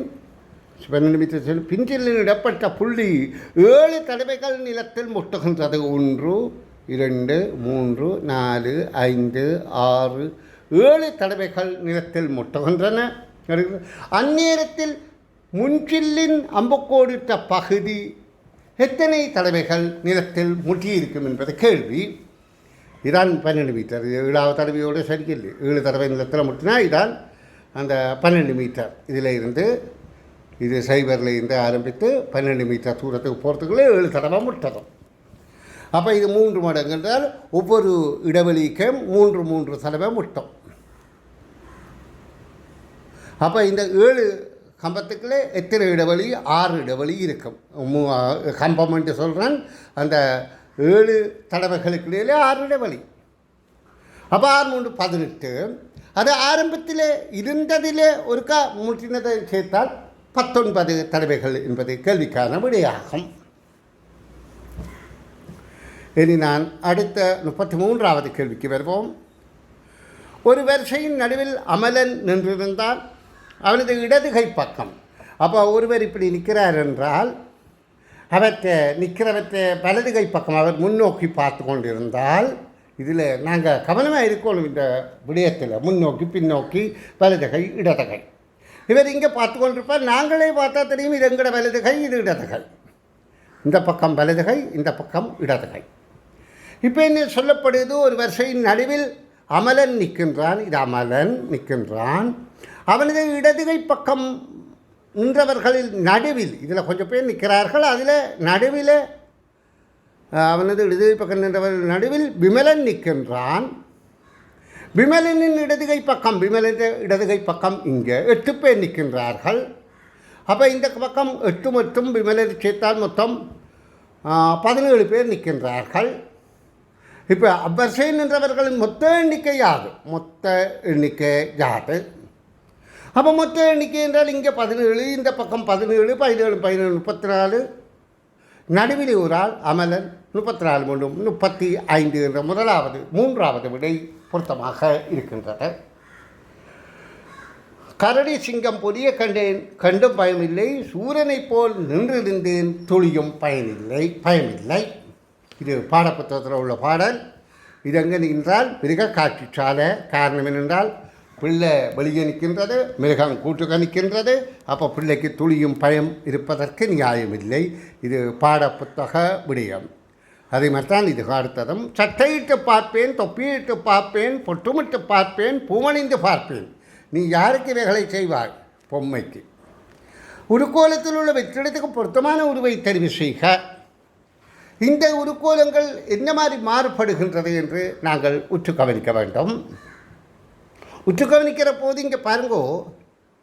A: 12 மீட்டர் செல்லும் பின்சில்லின் இடப்பட்ட புள்ளி 7 தடவைகள் நிலத்தில் முட்டுகின்றது. 1 2 3 4 5 6 7 தடவைகள் நிலத்தில் முட்டுகின்றன. அந்நேரத்தில் முன்சில்லின் அம்புக்கோடிட்ட பகுதி எத்தனை தடவைகள் நிலத்தில் முட்டியிருக்கும் என்பது கேள்வி. இதான் 12 மீட்டர். 7வது தடவையோடு சரியில்லை. 7 தடவை நிலத்தில் முட்டினா இதான் அந்த 12 மீட்டர். இதில் இருந்து இது சைபரில் இருந்து ஆரம்பித்து 12 மீட்டர் தூரத்துக்கு போகிறதுக்குள்ளே 7 தடவை முட்டதும். அப்போ இது 3 மடங்கு என்றால் ஒவ்வொரு இடைவெளிக்கும் 3 தடவை முட்டும். அப்போ இந்த 7 கம்பத்துக்குள்ளே எத்தனை இடைவெளி? 6 இடைவெளி இருக்கும். கம்பம் என்று சொல்கிறேன், அந்த 7 தடவைகளுக்கு இடையிலே 6 இடைவெளி. அப்போ 6 3 18. அது ஆரம்பத்தில் இருந்ததிலே ஒருக்கா முற்றினதை சேர்த்தால் 19 தடவைகள் என்பது கேள்விக்கான விடையாகும். இனி நான் அடுத்த 33வது கேள்விக்கு வருவோம். ஒரு வரிசையின் நடுவில் அமலன் நின்றிருந்தால் அவனது இடதுகை பக்கம், அப்போ ஒருவர் இப்படி நிற்கிறார் என்றால் நிற்கிறவற்றை வலதுகை பக்கம் அவர் முன்னோக்கி பார்த்து கொண்டிருந்தால், இதில் நாங்கள் கவனமாக இருக்கணும் இந்த விடயத்தில். முன்னோக்கி பின்னோக்கி வலதுகை இடதுகை, இவர் இங்கே பார்த்து கொண்டிருப்பார். நாங்களே பார்த்தா தெரியும் இது எங்கட வலதுகை, இது இடதுகை. இந்த பக்கம் வலதுகை, இந்த பக்கம் இடதுகை. இப்போ என்ன சொல்லப்படுது? ஒரு வரிசையின் நடுவில் அமலன் நிற்கின்றான். இது அமலன் நிற்கின்றான். அவனது இடதுகை பக்கம் நின்றவர்களில் நடுவில், இதில் கொஞ்சம் பேர் நிற்கிறார்கள், அதில் நடுவில் அவனது இடதுகை பக்கம் நின்றவர்கள் நடுவில் விமலன் நிற்கின்றான். விமலனின் இடதுகை பக்கம், விமலன் இடதுகை பக்கம் இங்கே 8 பேர் நிற்கின்றார்கள். அப்போ இந்த பக்கம் 8 மற்றும் விமலன் சேர்த்தால் மொத்தம் 17 பேர் நிற்கின்றார்கள். இப்போ அவ்வரிசையில் நின்றவர்களின் மொத்த எண்ணிக்கை யாது? மொத்த எண்ணிக்கை யாது? அப்போ மொத்த எண்ணிக்கை என்றால் இங்கே 17, இந்த பக்கம் 17, 17 17 34, நடுவில் ஒரு ஆள் அமலன் 34 மூன்றும் 35 என்ற மூன்றாவது விடை பொருத்தமாக இருக்கின்றது. கரடி சிங்கம் பொரிய கண்டும் பயமில்லை, சூரனைப் போல் நின்றிருந்தேன் துளியும் பயமில்லை. இது பாடப்புத்தகத்தில் உள்ள பாடல். இது எங்கே நின்றால் மிருக காட்சிச்சாலை. காரணம் என்னென்றால் பிள்ளை வெளியே நிற்கின்றது, மிருகம் கூட்டுக நிற்கின்றது. அப்போ பிள்ளைக்கு துளியும் பயம் இருப்பதற்கு நியாயமில்லை. இது பாடப்புத்தக விடயம். அதே மாதிரி தான் இது அடுத்ததும். சட்டையிட்டு பார்ப்பேன், தொப்பியிட்டு பார்ப்பேன், பொட்டுமிட்டு பார்ப்பேன், பூமணிந்து பார்ப்பேன். நீ யாருக்கு இவைகளை செய்வாய்? பொம்மைக்கு. உருக்கோலத்தில் உள்ள வெற்றிடத்துக்கு பொருத்தமான உருவை தெரிவு செய்க. இந்த உருக்கோலங்கள் என்ன மாதிரி மாறுபடுகின்றது என்று நாங்கள் உற்று கவனிக்க வேண்டும். உற்று கவனிக்கிற போது இங்கே பாருங்கோ,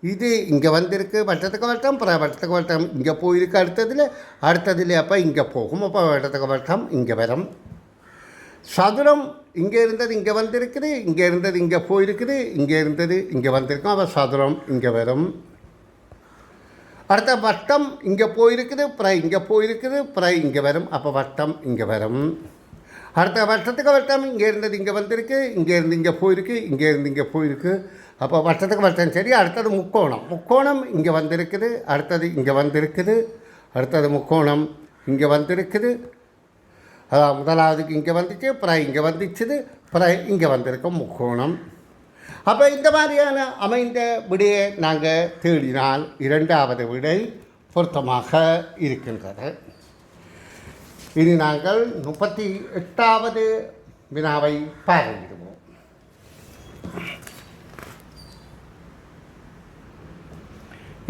A: இது இங்கே வந்திருக்கு, வட்டத்துக்கு வட்டம், அப்புறம் வட்டத்துக்கு வட்டம் இங்கே போயிருக்கு, அடுத்ததில் அப்போ இங்கே போகும், அப்போ வட்டத்துக்கு வட்டம் இங்கே வரும். சதுரம் இங்கே இருந்தது இங்கே வந்திருக்குது, இங்கே இருந்தது இங்கே போயிருக்குது, இங்கே இருந்தது இங்கே வந்திருக்கும், அப்போ சதுரம் இங்கே வரும். அடுத்த வட்டம் இங்கே போயிருக்குது, அப்புறம் இங்கே போயிருக்குது, அப்புறம் இங்கே வரும், அப்போ வட்டம் இங்கே வரும். அடுத்த வட்டத்துக்கு வட்டம் இங்கே இருந்தது இங்கே வந்திருக்கு, இங்கே இருந்து இங்கே போயிருக்கு, இங்கே இருந்து இங்கே போயிருக்கு, அப்போ வட்டத்துக்கு வட்டம் சரி. அடுத்தது முக்கோணம் இங்கே வந்திருக்குது, அடுத்தது இங்கே வந்திருக்குது, அடுத்தது முக்கோணம் இங்கே வந்திருக்குது. அதான் முதலாவதுக்கு இங்கே வந்துச்சு, அப்புறம் இங்கே வந்துச்சுது, அப்புறம் இங்கே வந்திருக்கும் முக்கோணம். அப்போ இந்த மாதிரியான அமைந்த விடையை நாங்கள் தேடினால் 2வது விடை பொருத்தமாக இருக்கின்றது. இனி நாங்கள் 38வது வினாவை பார்வையிடுவோம்.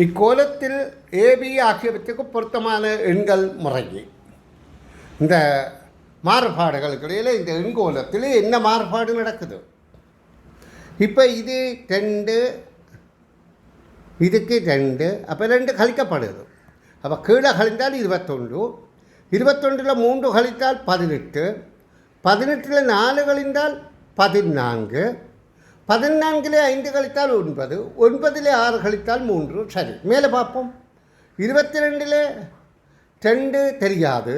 A: இக்கோலத்தில் ஏபி ஆகியவற்றுக்கு பொருத்தமான எண்கள் முறையே. இந்த மாறுபாடுகளுக்கு இடையில் இந்த எண்கோலத்தில் என்ன மாறுபாடு நடக்குது? இப்போ இது 2, இதுக்கு 2, அப்போ 2 கழிக்கப்படுது. அப்போ கீழே கழிந்தால் 21, 21 3 கழித்தால் 18, 18 4 கழிந்தால் 14, 14 5 கழித்தால் 9, 9 6 கழித்தால் 3. சரி, மேலே பார்ப்போம். 22 2 தெரியாது.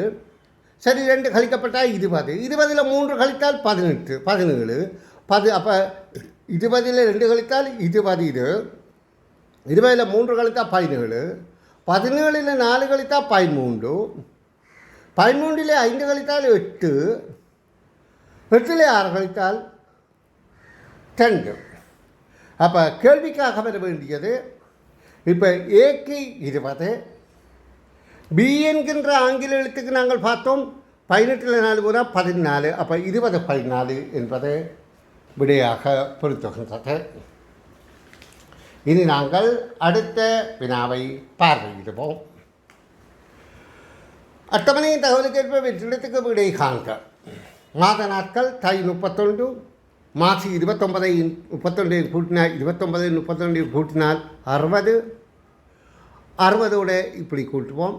A: சரி, 2 கழிக்கப்பட்டால் 20, 20 3 கழித்தால் 18, 17, அப்போ 20 2 கழித்தால் 20, 20 3 கழித்தால் 17, 17 4 கழித்தால் 13, 13 5 கழித்தால் 8, 8 6 கழித்தால் 2. அப்போ கேள்விக்காக வர வேண்டியது, இப்போ ஏக்கு 20, பி என்கின்ற ஆங்கில எழுத்துக்கு நாங்கள் பார்த்தோம் 18 4 பூரா 14, அப்போ 20 14 என்பது விடையாக பொருத்துகின்றது. இனி நாங்கள் அடுத்த வினாவை பார்வையிடுவோம். அட்டவணையின் தகவலுக்கேற்ப வெற்றிடத்துக்கு விடை காண்க. மாத நாட்கள் தை 31, மாசி 29 32 கூட்டினால் 29 32 கூட்டினால் 60. 60ஓட இப்படி கூட்டுவோம்.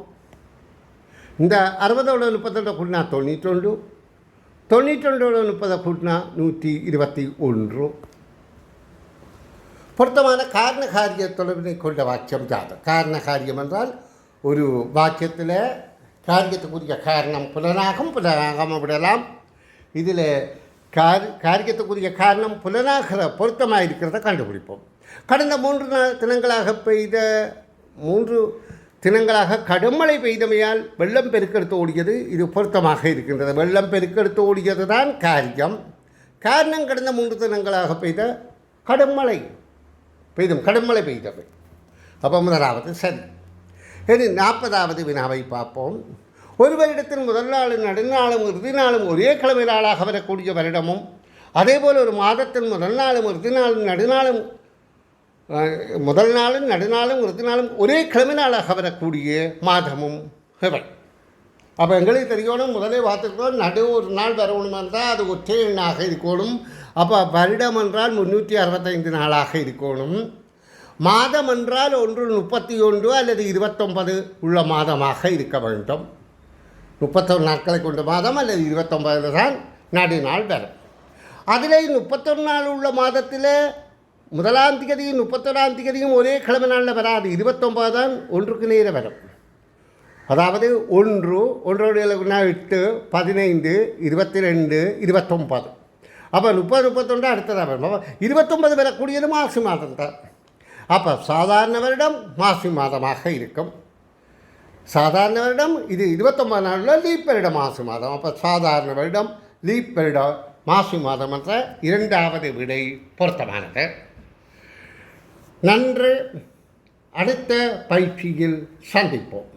A: இந்த 60ஓட 32 கூட்டினா 91. 92ஓட 30 கூட்டினா 121. பொருத்தமான காரண காரிய தொடர்பினை கொண்ட வாக்கியம் யாது? காரண காரியம் என்றால் ஒரு வாக்கியத்தில் காரியத்துக்குரிய காரணம் புலனாகவும் விடலாம். இதில் காரியத்துக்குரிய காரணம் புலனாகிற பொருத்தமாக இருக்கிறத கண்டுபிடிப்போம். கடந்த 3 தினங்களாக பெய்த 3 தினங்களாக கடுமழை பெய்தமையால் வெள்ளம் பெருக்கெடுத்து ஓடியது. இது பொருத்தமாக இருக்கின்றது. வெள்ளம் பெருக்கெடுத்து ஓடியது தான் காரியம். காரணம் கடந்த 3 தினங்களாக பெய்த கடுமழை பெய்தவை. அப்போ முதலாவது சரி. இனி 40வது வினாவை பார்ப்போம். ஒரு வருடத்தின் முதல் நாளும் நடுநாளும் இறுதி நாளும் ஒரே கிழமை நாளாக வரக்கூடிய வருடமும், அதேபோல் ஒரு மாதத்தின் முதல் நாளும் இறுதி நாளும் நடுநாளும் இறுதி நாளும் ஒரே கிழமை நாளாக வரக்கூடிய மாதமும் இவை. அப்போ எங்களுக்கு தெரியணும், முதலே பார்த்துருக்கோம், நடு ஒரு நாள் வரணும் என்றால் அது ஒற்றை எண்ணாக இருக்கணும். அப்போ வருடம் என்றால் 365 நாளாக இருக்கணும். மாதம் என்றால் ஒன்று 31 அல்லது 29 உள்ள மாதமாக இருக்க வேண்டும். 31 நாட்களை கொண்ட மாதம் அல்லது 29 தான் நடுநாள் வரும். அதில் 31 நாள் உள்ள மாதத்தில் 1ஆம் தேதியும் 31ஆம் தேதியும் ஒரே கிழமை நாளில் வராது. 29 தான் ஒன்றுக்கு நேர வரும். அதாவது 1 8 15 22 29. அப்போ 30 31 அடுத்ததாக வரும். 29 வரக்கூடியது மாசி மாதம் தான். அப்போ சாதாரண வருடம் மாசி மாதமாக இருக்கும். சாதாரண வருடம் இது 29 நாளில் லீப் வருடம் மாசி மாதம். அப்போ சாதாரண வருடம் லீப் வருடம் மாசி மாதம் என்ற 2வது விடை பொருத்தமானது. நன்று. அடுத்த பயிற்சியில் சந்திப்போம்.